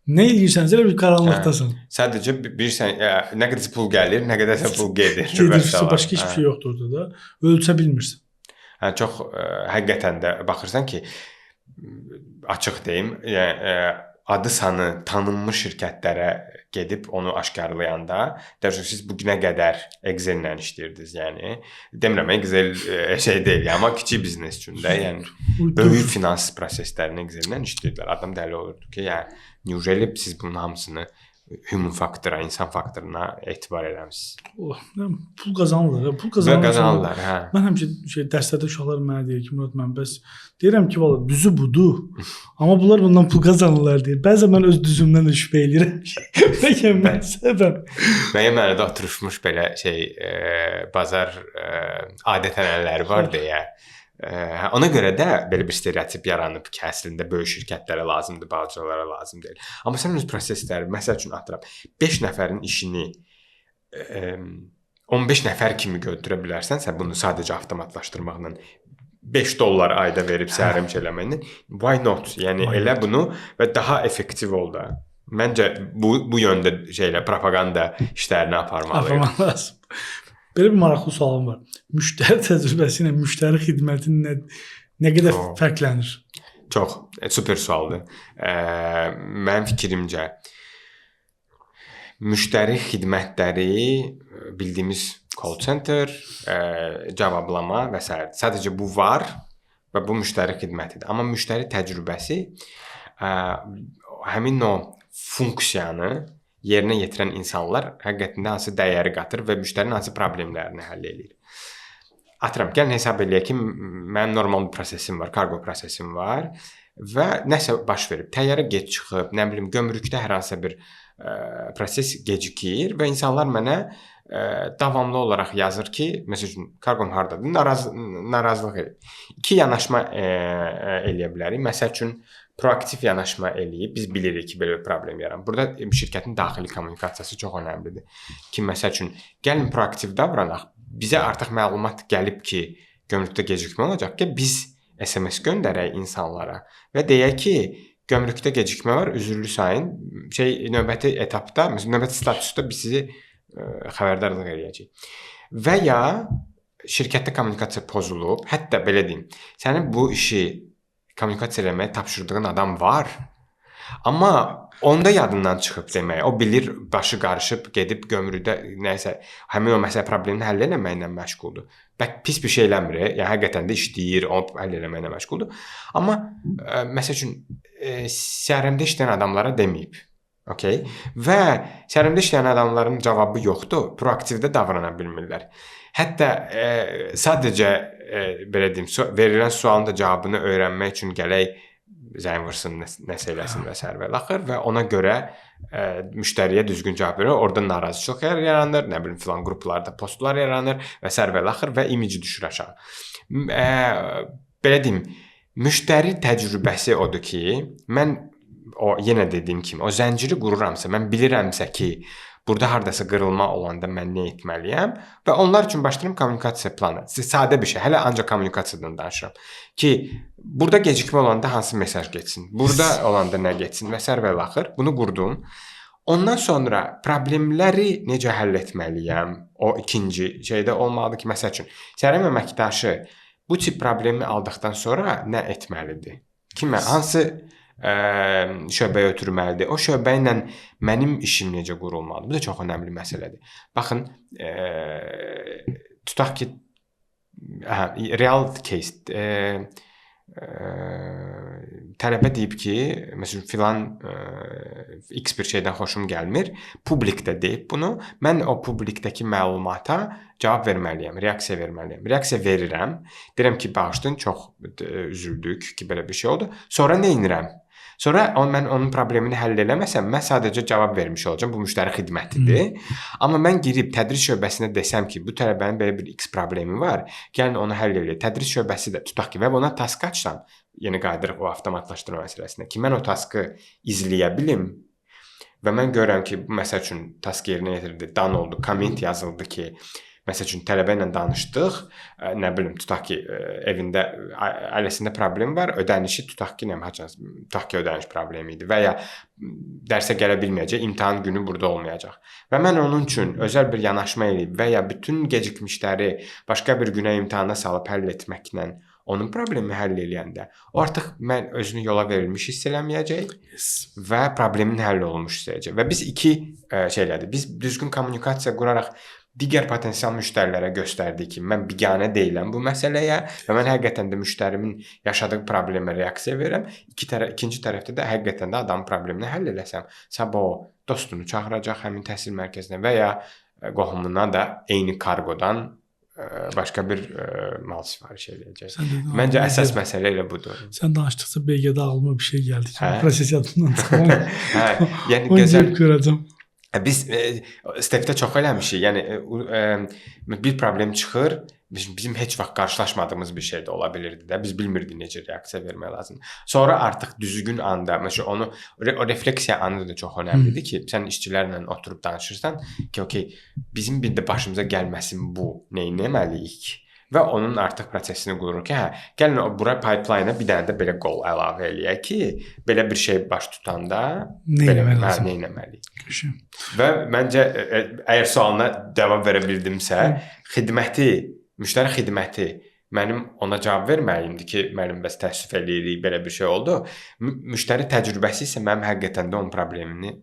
Nə edirsənsə elə bir qaranlıqdasan. Sadəcə bilirsən, nə qədər pul gəlir, nə qədərsə pul gedir. Başqa heç bir şey yoxdur orada da. Ölçə bilmirsən. Çox həqiqətən də baxırsan ki, açıq deyim, adı sanı tanınmış şirkətlərə gedib onu aşkarlayanda, deyirsən siz bu günə qədər Excel-lə işləyirdiniz, yəni. Demirəm Excel şey deyil, amma kiçik biznes üçün də, yəni böyük finans proseslərini Excel-lə işləyirdilər. Adam dəli olurdu ki, yəni Neujeli siz bunun hamısını human faktora, insan faktoruna etibar eləmisiniz. Pul qazanırlar. Pul qazanırlar, hə. Mən həmişə dərslərdə uşaqlar mənə deyir ki, Murad, mən bəs deyirəm ki, valla düzü budur. Amma bunlar bundan pul qazanırlar deyir. Bəzən mən öz düzümdən də şübhə eləyirəm. Bəlkə mən səbəb. Müəyyən mənada oturmuş belə bazar adət-ənənələri var deyə. Ona görə də belə bir stereotip yaranıb ki, əslində böyük şirkətlərə lazımdır, balacalara lazım deyil. Amma sən öz prosesləri, məsəl üçün atıram, 5 nəfərin işini 15 nəfər kimi götürə bilərsənsə, bunu sadəcə avtomatlaşdırmaqla $5 ayda verib CRM eləməklə, why not? Yəni elə bunu və daha effektiv ol da. Məncə bu yöndə propaganda işlərini aparmaq lazım. Belə bir maraqlı sualım var. Müştəri təcrübəsi ilə müştəri xidməti nə qədər fərqlənir? Çox super sualdır. Mənim fikrimcə müştəri xidmətləri bildiyimiz call center, cavablama və s. Sadəcə bu var və bu müştəri xidmətidir. Amma müştəri təcrübəsi həmin o funksiyanı yerinə yetirən insanlar həqiqətində hansı dəyəri qatır və müştərinin hansı problemlərini həll edir. Atıram, gəlin hesab eləyək ki, mənim normal bir prosesim var, kargo prosesim var və nəsə baş verib. Təyyarə gec çıxıb, nə bilim, gömrükdə hər hansı bir proses gecikir və insanlar mənə davamlı olaraq yazır ki, məsələn, karqom hardadır, narazılıq edir. İki yanaşma eləyə bilərik. Məsəl üçün, proaktiv yanaşma eləyib, biz bilirik ki, belə bir problem yaranır. Burada şirkətin daxili kommunikasiyası çox önəmlidir. Ki, məsəl üçün, gəlin proaktiv davranaq, bizə artıq məlumat gəlib ki, gömrükdə gecikmə olacaq ki, biz SMS göndərək insanlara və deyək ki, gömrükdə gecikmə var, üzürlü sayın, növbəti etapda, növbəti statusda biz sizi xəbərdarlıq edəcəyik. Və ya şirkətdə kommunikasiya pozulub, hətta belə deyim, sənin bu işi kommunikasiya eləməyə tapşırdığın adam var, amma onda yadından çıxıb demək, o bilir, başı qarışıb, gedib gömrüdə nəysə, həmin o məsələ problemini həll eləməklə məşğuldur. Pis bir şey eləmir, yəni həqiqətən də işləyir, onu həll eləməklə məşğuldur. Amma məsəl üçün CRM-də işləyən adamlara deməyib. Okay? Və CRM-də işləyən adamların cavabı yoxdur, proaktivdə davrana bilmirlər. Hətta sadəcə belə deyim, verilən sualın da cavabını öyrənmək üçün gələk zəng vursun, nəsə eləsin və s. və axır və ona görə müştəriyə düzgün cavab verir. Orada narazıçılıq yaranır, nə bilim filan qruplarda postlar yaranır və s. və axır və imici düşür aşağı. Belə deyim, müştəri təcrübəsi odur ki, mən yenə dediyim kimi, o zənciri qururamsa, mən bilirəmsə ki, burada hardasa qırılma olanda mən nə etməliyəm və onlar üçün başlayıram kommunikasiya planı. Sadə bir şey. Hələ ancaq kommunikasiyadan danışıram ki, burada gecikmə olanda hansı mesaj getsin, burada olanda nə getsin və sər və laxır. Bunu qurdum. Ondan sonra problemləri necə həll etməliyəm? O ikinci şeydə olmalıdır ki, məsəl üçün, CRM əməkdaşı bu tip problemi aldıqdan sonra nə etməlidir? Kimə, hansı şöbəyə ötürməlidir? O şöbə ilə mənim işim necə qurulmalıdır? Bu da çox önəmli məsələdir. Baxın, tutaq ki, real case, tələbə deyib ki, məsələn filan X bir şeydən xoşum gəlmir, publikdə deyib bunu. Mən o publikdəki məlumata cavab verməliyəm, reaksiya verməliyəm. Reaksiya verirəm. Deyirəm ki, bağışlayın, çox üzüldük ki, belə bir şey oldu. Sonra nə edirəm? Sonra mən onun problemini həll eləməsəm, mən sadəcə cavab vermiş olacağam. Bu müştəri xidmətidir. Amma mən girib tədris şöbəsinə desəm ki, bu tələbənin belə bir X problemi var, gəlin onu həll eləyək. Tədris şöbəsi də tutaq ki, və ona task açsam, yenə qayıdırıq o avtomatlaşdırma məsələsinə ki, mən o taskı izləyə bilim və mən görürəm ki, məsəl üçün task yerinə yetirdi, done oldu, komment yazıldı ki, məsəl üçün tələbə ilə danışdıq, nə bilim, tutaq ki, evində, ailəsində problem var, ödənişi tutaq ki, tutaq ki, ödəniş problemi idi və ya dərsə gələ bilməyəcək, imtahan günü burada olmayacaq. Və mən onun üçün özəl bir yanaşma eləyib və ya bütün gecikmişləri başqa bir günə imtahana salıb həll etməklə onun problemi həll eləyəndə, o artıq mən özünü yola verilmiş hiss eləməyəcək və problemin həll olunmuş hiss edəcək. Və biz iki şeylədir. Biz düzgün kommunikasiya quraraq digər potensial müştərilərə göstərdik ki, mən biganə deyiləm bu məsələyə və mən həqiqətən də müştərimin yaşadığı problemə reaksiya verirəm. İkinci tərəfdə də həqiqətən də adamın problemini həll eləsəm, sabah o dostunu çağıracaq həmin təhsil mərkəzinə və ya qohumuna da eyni kargodan başqa bir mal sifariş edəcək. Məncə əsas məsələ elə budur. Sən danışdıqca BG-də ağlıma bir şey gəldi ki, proses yadımdan çıxır. Yəni gözəl görəcəm. Biz stepdə çox eləmişik. Yəni bir problem çıxır, bizim heç vaxt qarşılaşmadığımız bir şey də ola bilirdi də. Biz bilmirdik necə reaksiya vermək lazımdır. Sonra artıq düzgün anda, məsələn onu o refleksiya anı da çox önəmlidir ki, sən işçilərlə oturub danışırsan ki, okey, bizim bir də başımıza gəlməsin bu, nə etməliyik? Və onun artıq prosesini qururuq ki, gəlin bura pipeline-a bir dənə də belə qol əlavə eləyək ki, belə bir şey baş tutanda nə etməliyik? Və məncə əgər sualına cavab verə bildimsə, müştəri xidməti mənim ona cavab verməliyimdir ki, müəllim bəs təəssüf eləyirik, belə bir şey oldu. Müştəri təcrübəsi isə mənim həqiqətən də onun problemini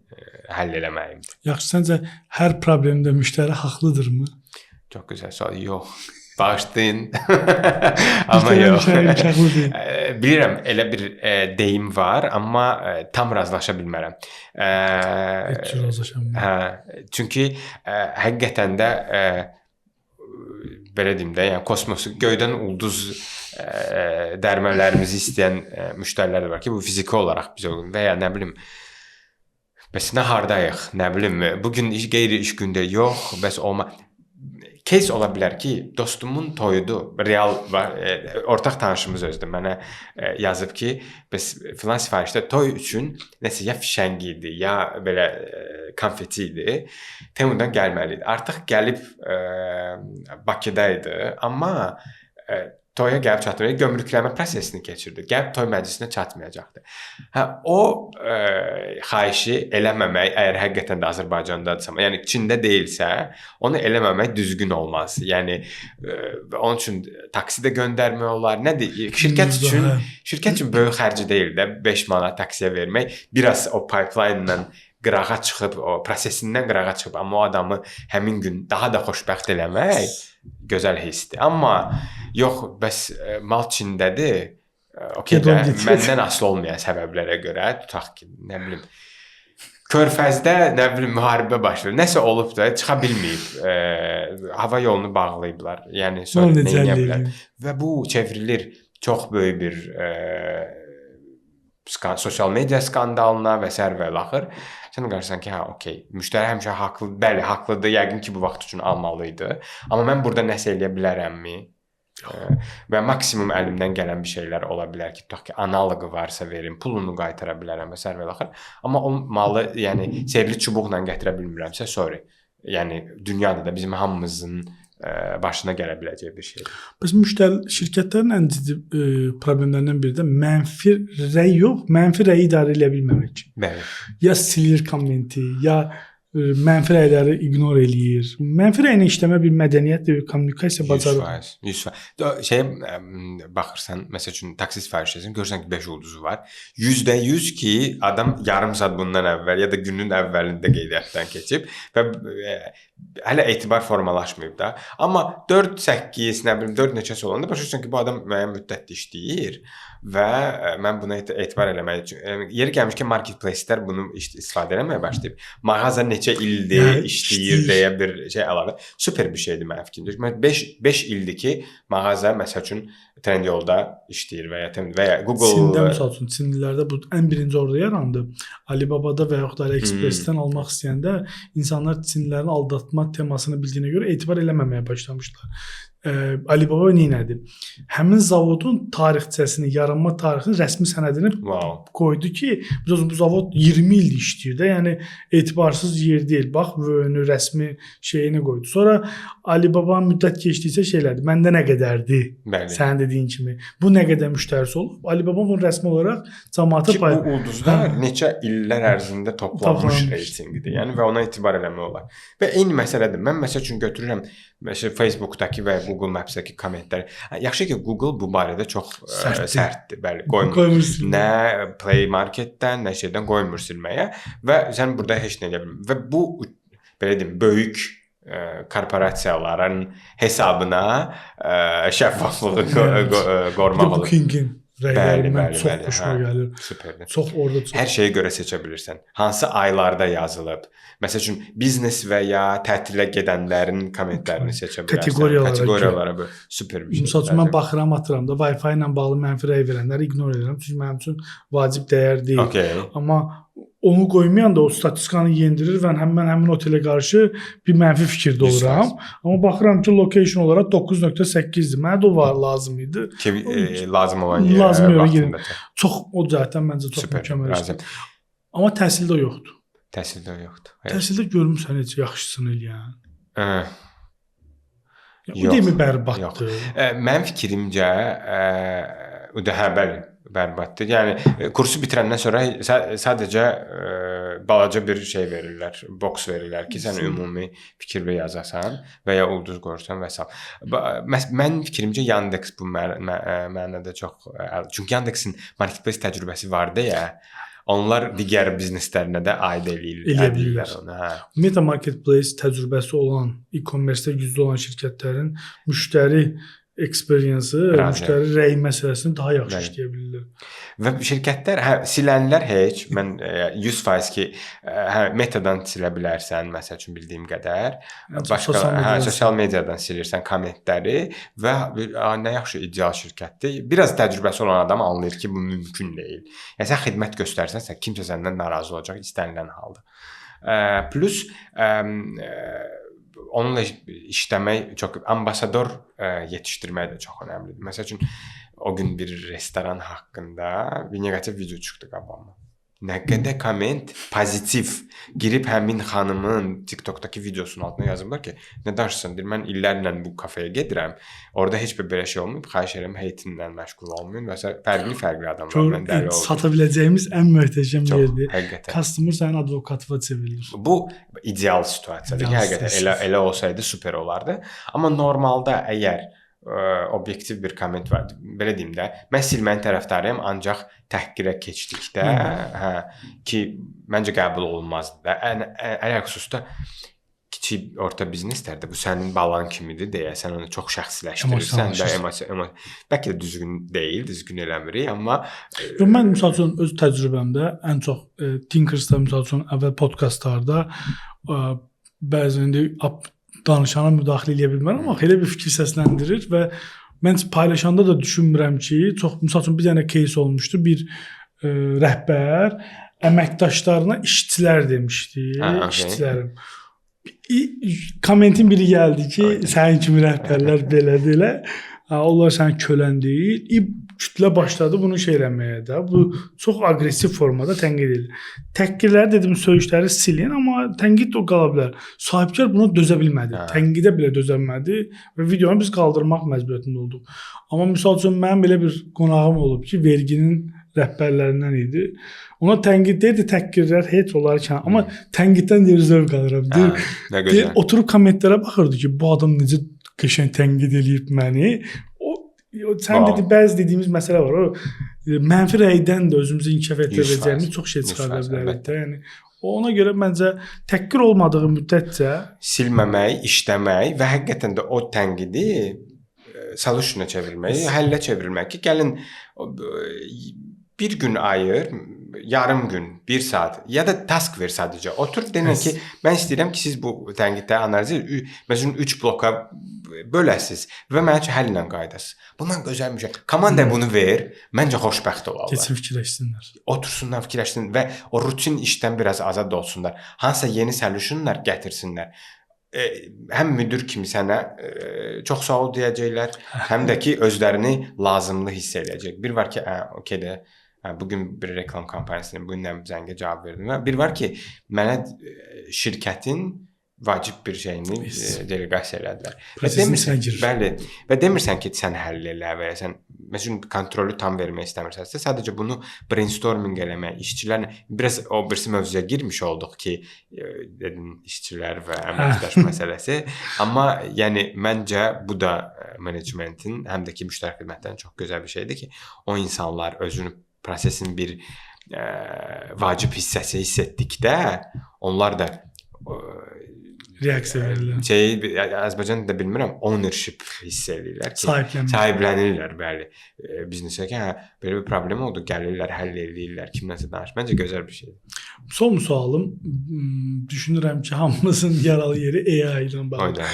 həll eləməliyimdir. Yaxşı, səncə hər problemdə müştəri haqlıdırmı? Çox gözəl sual. Yox. Bağışlayın. Amma yox. Bilirəm, elə bir deyim var, amma tam razılaşa bilmərəm. Heç razılaşa bilmərəm. Çünki həqiqətən də belə deyim də, yəni kosmosu, göydən ulduz dərmələrimizi istəyən müştərilər də var ki, bu fiziki olaraq bizə uyğun və ya nə bilim, bəs nə hardayıq, nə bilim, bugün qeyri-iş gündə yox, bəs olma. Case ola bilər ki, dostumun toyudur, real var, ortaq tanışımız özdə mənə yazıb ki, bəs filan sifarişdə toy üçün nəsə ya fişəng idi, ya belə konfeti idi, Temudan gəlməli idi. Artıq gəlib Bakıda idi, amma toya gəlib çatmır, gömrükləmə prosesini keçirdi. Gəlib toy məclisinə çatmayacaqdı. O xahişi eləməmək, əgər həqiqətən də Azərbaycandadırsa, yəni Çində deyilsə, onu eləməmək düzgün olmaz. Yəni onun üçün taksi də göndərmək olar. Nədir? Şirkət üçün böyük xərci deyil də 5 manat taksiyə vermək. Biraz o pipeline-la qırağa çıxıb, o prosesindən qırağa çıxıb, amma o adamı həmin gün daha da xoşbəxt eləmək gözəl hissdir. Amma yox, bəs mal Çindədir, okey də, məndən asılı olmayan səbəblərə görə, tutaq ki, nə bilim, Körfəzdə, nə bilim, müharibə başlayır, nəsə olub da, çıxa bilməyib, hava yolunu bağlayıblar, yəni sonra nə edə bilər. Və bu çevrilir çox böyük bir sosial media skandalına və sər və laxır. Sən qarşısan ki, okey, müştəri həmişə haqlı, bəli, haqlıdır, yəqin ki, bu vaxt üçün almalıydı. Amma mən burada nəsə eləyə bilərəmmi? Və maksimum əlimdən gələn bir şeylər ola bilər ki, tutaq ki, analoqu varsa verim, pulunu qaytara bilərəm və sərvəl axır. Amma o malı, yəni sehrli çubuqla gətirə bilmirəmsə, sorry. Yəni dünyada da bizim hamımızın başına gələ biləcək bir şeydir. Bəs müştəri şirkətlərin ən ciddi problemlərindən biri də mənfi rəy yox, mənfi rəyi idarə edə bilməmək. Bəli. Ya silir kommenti, ya mənfi rəyləri ignor eləyir. Mənfi rəylə işləmə bir mədəniyyətdir, bir kommunikasiya bacarığı. 100%. Şeyə baxırsan, məsəl üçün taksi sifariş edirsən, görürsən ki, 5 ulduzu var. %100 ki, adam yarım saat bundan əvvəl ya da günün əvvəlində qeydiyyatdan keçib və hələ etibar formalaşmayıb da. Amma 4, 8, nə bilim 4 neçəsi olanda başa düşürsən ki, bu adam müəyyən müddətdə işləyir və mən buna etibar eləmək üçün yeri gəlmişkən marketplace-lər bunu istifadə etməyə başlayıb. Mağaza neçə ildir işləyir deyə bir şey əlavə. Super bir şeydir mənim fikrimcə. Mən 5 ildir ki, mağaza məsəl üçün Trendyolda işləyir və ya Google Çində məsəl üçün Çinlilərdə bu ən birinci orada yarandı. Alibabada və yaxud da AliExpress-dən almaq istəyəndə insanlar Çinlilərin aldatma temasını bildiyinə görə etibar eləməməyə başlamışlar. Alibaba neylədi? Həmin zavodun tarixçəsini, yaranma tarixini, rəsmi sənədini qoydu ki, bu zavod 20 ildir işləyir də, yəni etibarsız yer deyil. Bax, vöyünü, rəsmi şeyini qoydu. Sonra Alibaba müddət keçdikcə şeylədi. Məndə nə qədərdir? Sənin dediyin kimi. Bu nə qədər müştərisi olub? Alibaba bunu rəsmi olaraq cəmaata paylaşdı. Bu ulduzlar neçə illər ərzində toplanmış reytingidir. Yəni və ona etibar eləmək olar. Və eyni məsələdir. Mən məsəl üçün götürürəm Facebookdakı və Google Maps-dəki kommentləri. Yaxşı ki, Google bu barədə çox sərtdir. Bəli, qoymur. Nə Play Market-dən, nə şeydən qoymur silməyə və sən burada heç nə edə bilmirsən. Və bu belə deyim, böyük korporasiyaların hesabına şəffaflığı qorumaq olur. Bookingin rəyləri mən çox xoşuma gəlir. Superdir. Çox orada çox. Hər şeyə görə seçə bilirsən. Hansı aylarda yazılıb? Məsəl üçün biznes və ya tətilə gedənlərin kommentlərini seçə bilərsən. Kateqoriyalara böyle super bir şey. Məsəl üçün mən baxıram, atıram da Wi-Fi ilə bağlı mənfi rəy verənləri ignor edirəm. Çünki mənim üçün vacib dəyər deyil. Okay. Amma onu qoymayan da o statistikanı yendirir və həmin otelə qarşı bir mənfi fikirdə oluram. Amma baxıram ki, location olaraq 9.8-dir. Mənə də o var lazım idi. Ki lazım olan yer vaxtında. Çox o cəhətdən məncə çox mükəmməl işdir. Amma təhsildə yoxdur. Təhsildə yoxdur. Təhsildə görmüsən heç yaxşısını eləyən. Yox. O deyimi bərbaddır. Mənim fikrimcə o da bəli bərbaddır. Yəni kursu bitirəndən sonra sadəcə balaca bir şey verirlər, boks verirlər ki, sən ümumi fikirli yazasan və ya ulduz qoyursan və s. Mənim fikrimcə Yandex bu mənada çox, çünki Yandexin marketplace təcrübəsi var deyə onlar digər bizneslərinə də aid edirlər onu. Meta marketplace təcrübəsi olan, e-commerce-də güclü olan şirkətlərin müştəri experience, müştəri rəy məsələsini daha yaxşı işləyə bilirlər. Və şirkətlər silənlər heç, mən 100% ki, metadan silə bilərsən, məsəl üçün bildiyim qədər. Başqa sosial mediadan silirsən kommentləri və nə yaxşı ideal şirkətdir. Biraz təcrübəsi olan adam anlayır ki, bu mümkün deyil. Yəni sən xidmət göstərsənsə, kimsə səndən narazı olacaq istənilən halda. Plus onunla işləmək çox, ambasador yetişdirmək də çox önəmlidir. Məsəl üçün o gün bir restoran haqqında bir negativ video çıxdı qabağıma. Nə qədər komment pozitiv girib həmin xanımın TikTokdakı videosunun altına yazıblar ki, nə danışırsan, deyir, mən illərlə bu kafeyə gedirəm. Orada heç bir belə şey olmayıb. Xahiş edirəm heytimlə məşğul olmayın və fərqli adamlarla dəli olun. Sata biləcəyimiz ən möhtəşəm yerdir. Həqiqətən. Customer sənin advokatıva çevrilir. Bu ideal situasiyadır. Həqiqətən elə olsaydı super olardı. Amma normalda əgər obyektiv bir komment var. Belə deyim də, mən silməyin tərəfdarıyam, ancaq təhqirə keçdikdə, ki, məncə qəbul olunmazdı da. Ələlxüsusda kiçik orta bizneslərdə bu sənin balan kimidir deyə sən onu çox şəxsiləşdirirsən və bəlkə də düzgün deyil, düzgün eləmirik, amma mən məsəl üçün öz təcrübəmdə ən çox Tinkers'da məsəl üçün əvvəl podkastlarda bəzən danışana müdaxilə edə bilmərəm, amma elə bir fikir səsləndirir və mən paylaşanda da düşünmürəm ki, çox məsəl üçün bir dənə case olmuşdu, bir rəhbər əməkdaşlarına işçilər demişdi, işçilərim. Kommentin biri gəldi ki, sənin kimi rəhbərlər belədir elə. Onlar sənin kölən deyil. Kütlə başladı bunu şey eləməyə də. Bu çox aqressiv formada tənqid edilir. Təhqirləri dedim, söyüşləri silin, amma tənqid o qala bilər. Sahibkar buna dözə bilmədi. Tənqidə belə dözə bilmədi və videonu biz qaldırmaq məcburiyyətində olduq. Amma misal üçün mənim belə bir qonağım olub ki, verginin rəhbərlərindən idi. Ona tənqid deyirdi, təhqirlər heç olarkən, amma tənqiddən deyir zövq alıram. Deyir, oturub kommentlərə baxırdı ki, bu adam necə qəşəng tənqid eləyib məni. Sən dedi, bəzi dediyimiz məsələ var. O mənfi rəydən də özümüzü inkişaf etdirəcəyimiz çox şey çıxarda bilərik də. Yəni ona görə məncə təhqir olmadığı müddətcə silməmək, işləmək və həqiqətən də o tənqidi solution'a çevirmək, həllə çevirmək ki, gəlin bir gün ayır, yarım gün, bir saat ya da task ver sadəcə. Otur denən ki, mən istəyirəm ki, siz bu tənqidləri analiz məsələn 3 bloka böləsiz və mənim üçün həllə qaydasız. Bundan gözəl bir şey. Komandaya bunu ver, məncə xoşbəxt olarlar. Keçib fikirləşsinlər. Otursunlar, fikirləşsinlər və o rutin işdən biraz azad olsunlar. Hansısa yeni solutionlar gətirsinlər. Həm müdir kimi sənə çox sağ ol deyəcəklər, həm də ki özlərini lazımlı hiss edəcək. Bir var ki, okey də bugün bir reklam kampaniyasının bu gün zəngə cavab verdim. Bir var ki, mənə şirkətin vacib bir şeyini delegasiya elədilər. Bəli. Və demirsən ki, sən həll elə və ya sən məsələn kontrolu tam vermək istəmirsənsə, sadəcə bunu brainstorming eləmək, işçilərlə biraz o birisi mövzuya girmiş olduq ki, dedim işçilər və əməkdaş məsələsi. Amma yəni məncə bu da menecmentin, həm də ki müştəri xidmətlərinin çox gözəl bir şeydir ki, o insanlar özünü prosesin bir vacib hissəsi hiss etdikdə onlar da reaksiya verirlər. Azərbaycanda da bilmirəm, ownership hiss edirlər ki, sahiblənirlər, bəli. Biznesə ki, belə bir problem oldu, gəlirlər, həll edirlər, kimləsə danış. Məncə gözəl bir şeydir. Son sualım, düşünürəm ki, hamımızın yaralı yeri AI ilə bağlı.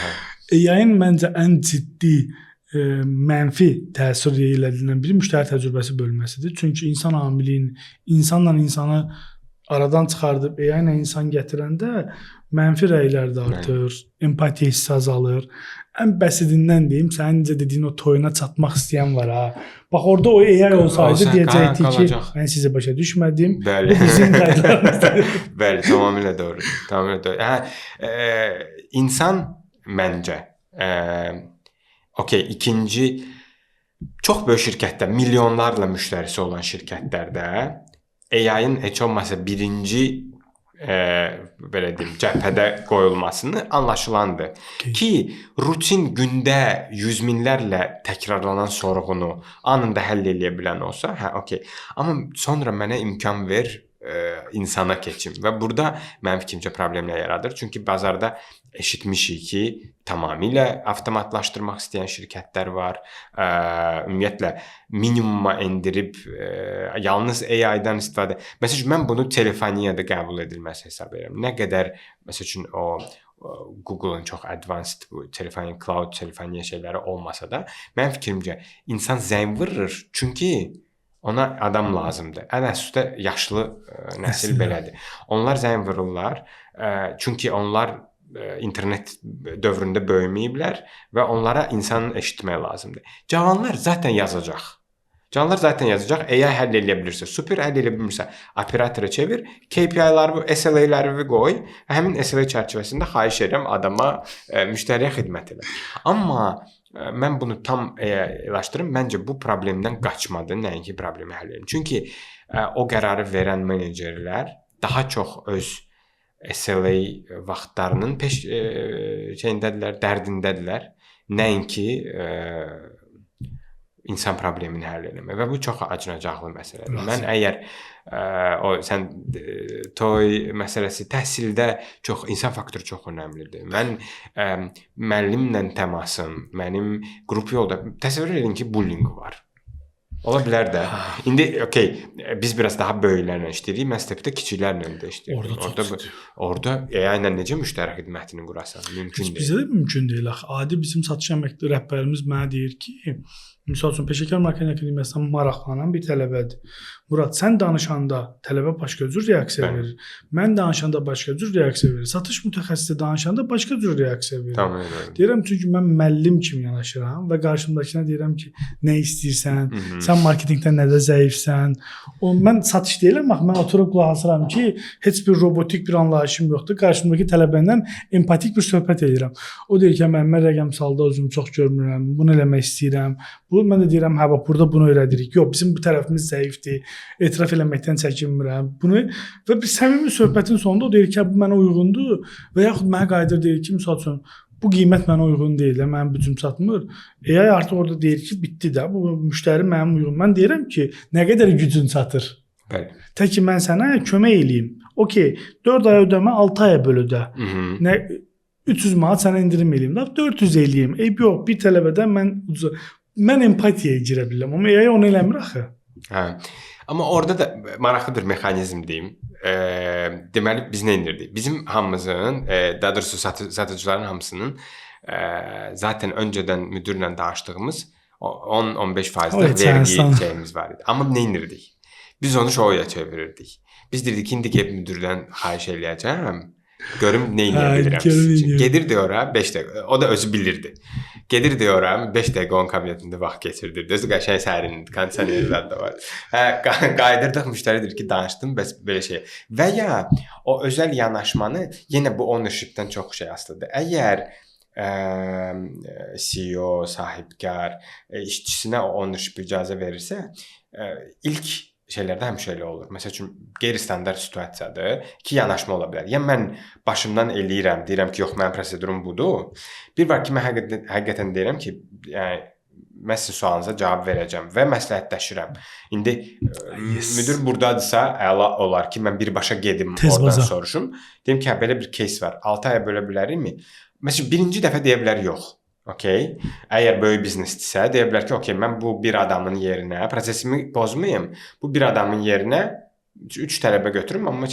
AI-ın məncə ən ciddi mənfi təsir elədiyindən biri müştəri təcrübəsi bölməsidir. Çünki insan amilinin insanla insanı aradan çıxardıb AI ilə insan gətirəndə mənfi rəylər də artır, empatiya hissi azalır. Ən bəsidindən deyim, sənin necə dediyin o toyuna çatmaq istəyən var ha. Bax orada o AI olsaydı deyəcəkdi ki, mən sizə başa düşmədim. Bu bizim qaydalarımızdır. Bəli, tamamilə doğru. Tamamilə doğru. İnsan məncə okey, ikinci çox böyük şirkətdə, milyonlarla müştərisi olan şirkətlərdə AI-ın heç olmasa birinci belə deyim, cəbhədə qoyulmasını anlaşılandır. Ki, rutin gündə yüz minlərlə təkrarlanan sorğunu anında həll edə bilən olsa, okey. Amma sonra mənə imkan ver, insana keçim. Və burada mənim fikrimcə problemlər yaradır. Çünki bazarda eşitmişik ki, tamamilə avtomatlaşdırmaq istəyən şirkətlər var. Ümumiyyətlə minimuma endirib yalnız AI-dan istifadə. Məsələn, mən bunu telefoniyada qəbul edilməsi hesab edirəm. Nə qədər məsələn o Google-un çox advanced bu telefoniya, cloud telefoniya şeyləri olmasa da, mənim fikrimcə insan zəng vurur, çünki ona adam lazımdır. Ən əsasda yaşlı nəsil belədir. Onlar zəng vururlar, çünki onlar internet dövründə böyüməyiblər və onlara insanın eşitmək lazımdır. Cavanlar zaten yazacaq. AI həll edə bilirsə, super həll edə bilmirsə, operatora çevir, KPI-ləri, SLA-ləri qoy, həmin SLA çərçivəsində xahiş edirəm adama müştəriyə xidmət edə. Amma mən bunu tam elaşdırım, məncə bu problemdən qaçmadı, nəinki problemi həll edim. Çünki o qərarı verən menecerlər daha çox öz SLA vaxtlarının dərdindədirlər, nəinki insan problemini həll eləmək və bu çox acınacaqlı məsələdir. Mən əgər sən toy məsələsi təhsildə çox insan faktoru çox önəmlidir. Mən müəllimlə təmasım, mənim qrup yolda təsəvvür edin ki, bullying var. Ola bilər də. İndi okey, biz biraz daha böyüklərlə işləyirik. Mən stepdə kiçiklərlə də işləyirəm. Orada AI ilə necə müştəri xidmətini qurasan? Mümkün deyil. Bizə də mümkün deyil axı. Adi bizim satış əməkdaşı rəhbərimiz mənə deyir ki, misal üçün peşəkar marketinq akademiyasından maraqlanan bir tələbədir. Murad, sən danışanda tələbə başqa cür reaksiya verir. Mən danışanda başqa cür reaksiya verir. Satış mütəxəssisi danışanda başqa cür reaksiya verir. Tamam. Deyirəm çünki mən müəllim kimi yanaşıram və qarşımdakına deyirəm ki, nə istəyirsən, sən marketinqdə nədə zəifsən. Mən satış deyirəm, bax mən oturub qulaq asıram ki, heç bir robotik bir anlayışım yoxdur. Qarşımdakı tələbəndən empatik bir söhbət edirəm. O deyir ki, mən rəqəmsalda özümü çox görmürəm, bunu eləmək istəyirəm. Mən də deyirəm, hə bax burada bunu öyrədirik. Yox, bizim bu tərəfimiz zəifdir. Etiraf eləməkdən çəkinmirəm. Bunu və bir səmimi söhbətin sonunda o deyir ki, bu mənə uyğundur və yaxud mənə qayıdır deyir ki, məsəl üçün bu qiymət mənə uyğun deyil, mənim bütüm satmır. AI artıq orada deyir ki, bitdi də. Bu müştəri mənim uyğun. Mən deyirəm ki, nə qədər gücün çatır. Bəli. Tək ki mən sənə kömək eləyim. Okay, 4 ay ödəmə 6 aya böl ödə. Nə 300 manat sənə indirim eləyim. 400 eləyim. Yox, bir tələbədən mən empatiyaya girə bilirəm. Amma AI onu eləmir axı. Hə. Amma orada da maraqlıdır mexanizm deyim. Deməli biz nə edirdik? Bizim hamımızın, daha doğrusu satıcıların hamısının zaten öncədən müdirlə danışdığımız 10-15% vergi şeyimiz var idi. Amma nə edirdik? Biz onu şoya çevirirdik. Biz dedik indi gəlib müdirdən xahiş eləyəcəm. Görüm nə edə bilirəm. Gedirdi ora 5 dəqiqə. O da özü bilirdi. Gedirdi ora 5 dəqiqə onun kabinetində vaxt keçirdirdi. Özü qəşəng sərindir, kondisionerlər də var. Qayıdırdıq, müştəri deyir ki, danışdım, bəs belə şey. Və ya o özəl yanaşmanı yenə bu ownership-dən çox şey asılıdır. Əgər CEO, sahibkar işçisinə o ownership icazə verirsə, ilk şeylərdə həmişə elə olur. Məsəl üçün qeyri-standart situasiyadır ki, yanaşma ola bilər. Yəni mən başımdan eləyirəm, deyirəm ki, yox, mənim prosedurum budur. Bir var ki, mən həqiqətən deyirəm ki, yəni mən sizin sualınıza cavab verəcəm və məsləhətləşirəm. İndi müdir burdadırsa, əla olar ki, mən birbaşa gedim, oradan soruşum. Deyim ki, hə, belə bir case var. 6 aya bölə bilərikmi? Məsələn, birinci dəfə deyə bilər yox. Okay. Əgər böyük biznesdirsə, deyə bilər ki, okay, mən bu bir adamın yerinə prosesimi pozmayım. Bu bir adamın yerinə 3 tələbə götürüm, amma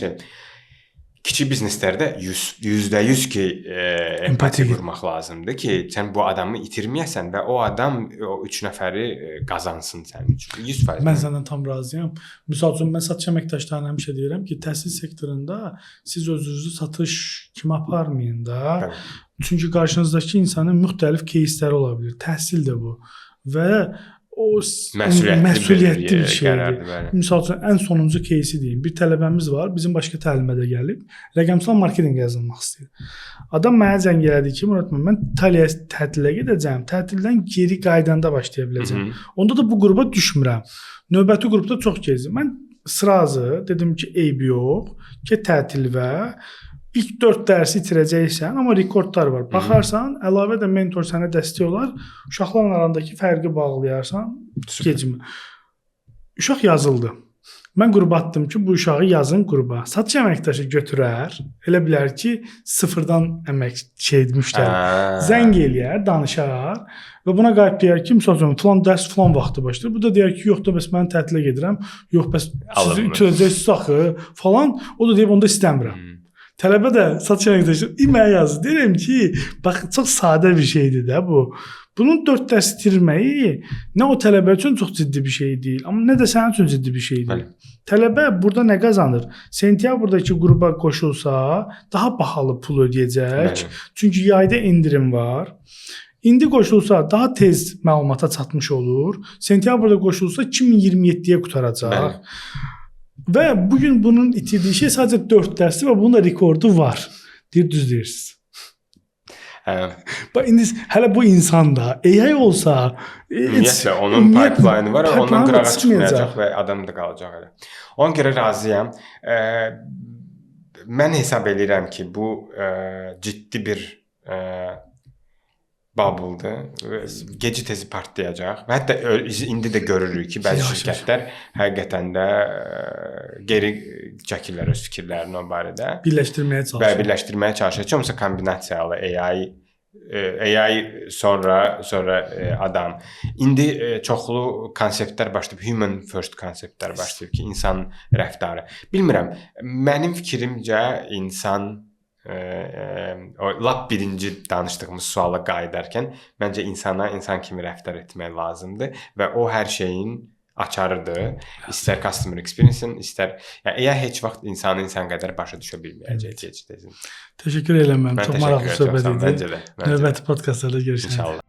kiçik bizneslərdə 100% ki, empatiya qurmaq lazımdır ki, sən bu adamı itirməyəsən və o adam o 3 nəfəri qazansın sənin üçün. 100%. Mən səndən tam razıyam. Misal üçün mən satış əməkdaşlarına həmişə deyirəm ki, təhsil sektorunda siz özünüzü satış kimi aparmayın da. Bəli. Çünki qarşınızdakı insanın müxtəlif кейsləri ola bilər. Təhsil də bu. Və o məsuliyyətli bir şeydir. Misal üçün ən sonuncu кейsi deyim. Bir tələbəmiz var, bizim başqa təlimə də gəlib. Rəqəmsal marketinq yazılmaq istəyir. Adam mənə zəng elədi ki, Murad, mən İtaliyaya tətilə gedəcəm. Tətildən geri qaydanda başlaya biləcəm. Onda da bu qrupa düşmürəm. Növbəti qrupda çox gezdim. Mən sırazı dedim ki, eybi yox, ki tətil və İlk 4 dərsi itirəcəksən, amma rekordlar var. Baxarsan, əlavə də mentor sənə dəstək olar. Uşaqların arasındakı fərqi bağlayarsan, keçmə. Uşaq yazıldı. Mən qrupa atdım ki, bu uşağı yazın qrupa. Satış əməkdaşı götürər. Elə bilər ki, sıfırdan müştəri. Zəng eləyər, danışar və buna qayıt deyər ki, məsələn, filan dərs filan vaxtı başlayır. Bu da deyər ki, yox da bəs mən tətilə gedirəm. Yox bəs siz itirəcəksiniz axı falan. O da deyib onda istəmirəm. Tələbə də satış əməkdaşı mənə yazır. Deyirəm ki, bax çox sadə bir şeydir də bu. Bunun 4 dərs itirməyi nə o tələbə üçün çox ciddi bir şey deyil, amma nə də sənin üçün ciddi bir şey deyil. Tələbə burada nə qazanır? Sentyabrda qrupa qoşulsa, daha bahalı pul ödəyəcək. Çünki yayda indirim var. İndi qoşulsa daha tez məlumata çatmış olur. Sentyabrda qoşulsa 2027-yə qutaracaq. Və bugün bunun itirdiyi şey sadəcə 4 dərsdir və bunun da rekordu var. Düz deyirsiniz. Bax indi hələ bu insan da AI olsa, ümumiyyətlə onun pipeline var, ondan qırağa çıxmayacaq və adam da qalacaq elə. Ona görə razıyam. Mən hesab edirəm ki, bu ciddi bir bubble'dır. Gecə tezi partlayacaq. Və hətta indi də görürük ki, bəzi şirkətlər həqiqətən də geri çəkirlər öz fikirlərini o barədə. Birləşdirməyə çalışır. Birləşdirməyə çalışır. Yoxsa kombinasiyalı AI AI sonra adam. İndi çoxlu konseptlər başlayıb, human first konseptlər başlayıb ki, insan rəftarı. Bilmirəm, mənim fikrimcə insan o lap birinci danışdığımız suala qayıdarkən məncə insana insan kimi rəftar etmək lazımdır və o hər şeyin açarıdır. İstər customer experience-in, istər yəni AI heç vaxt insanı insan qədər başa düşə bilməyəcək heç tezin. Təşəkkür edirəm. Çox maraqlı söhbət idi. Məncə də. Növbəti podkastlarda görüşərik. İnşallah.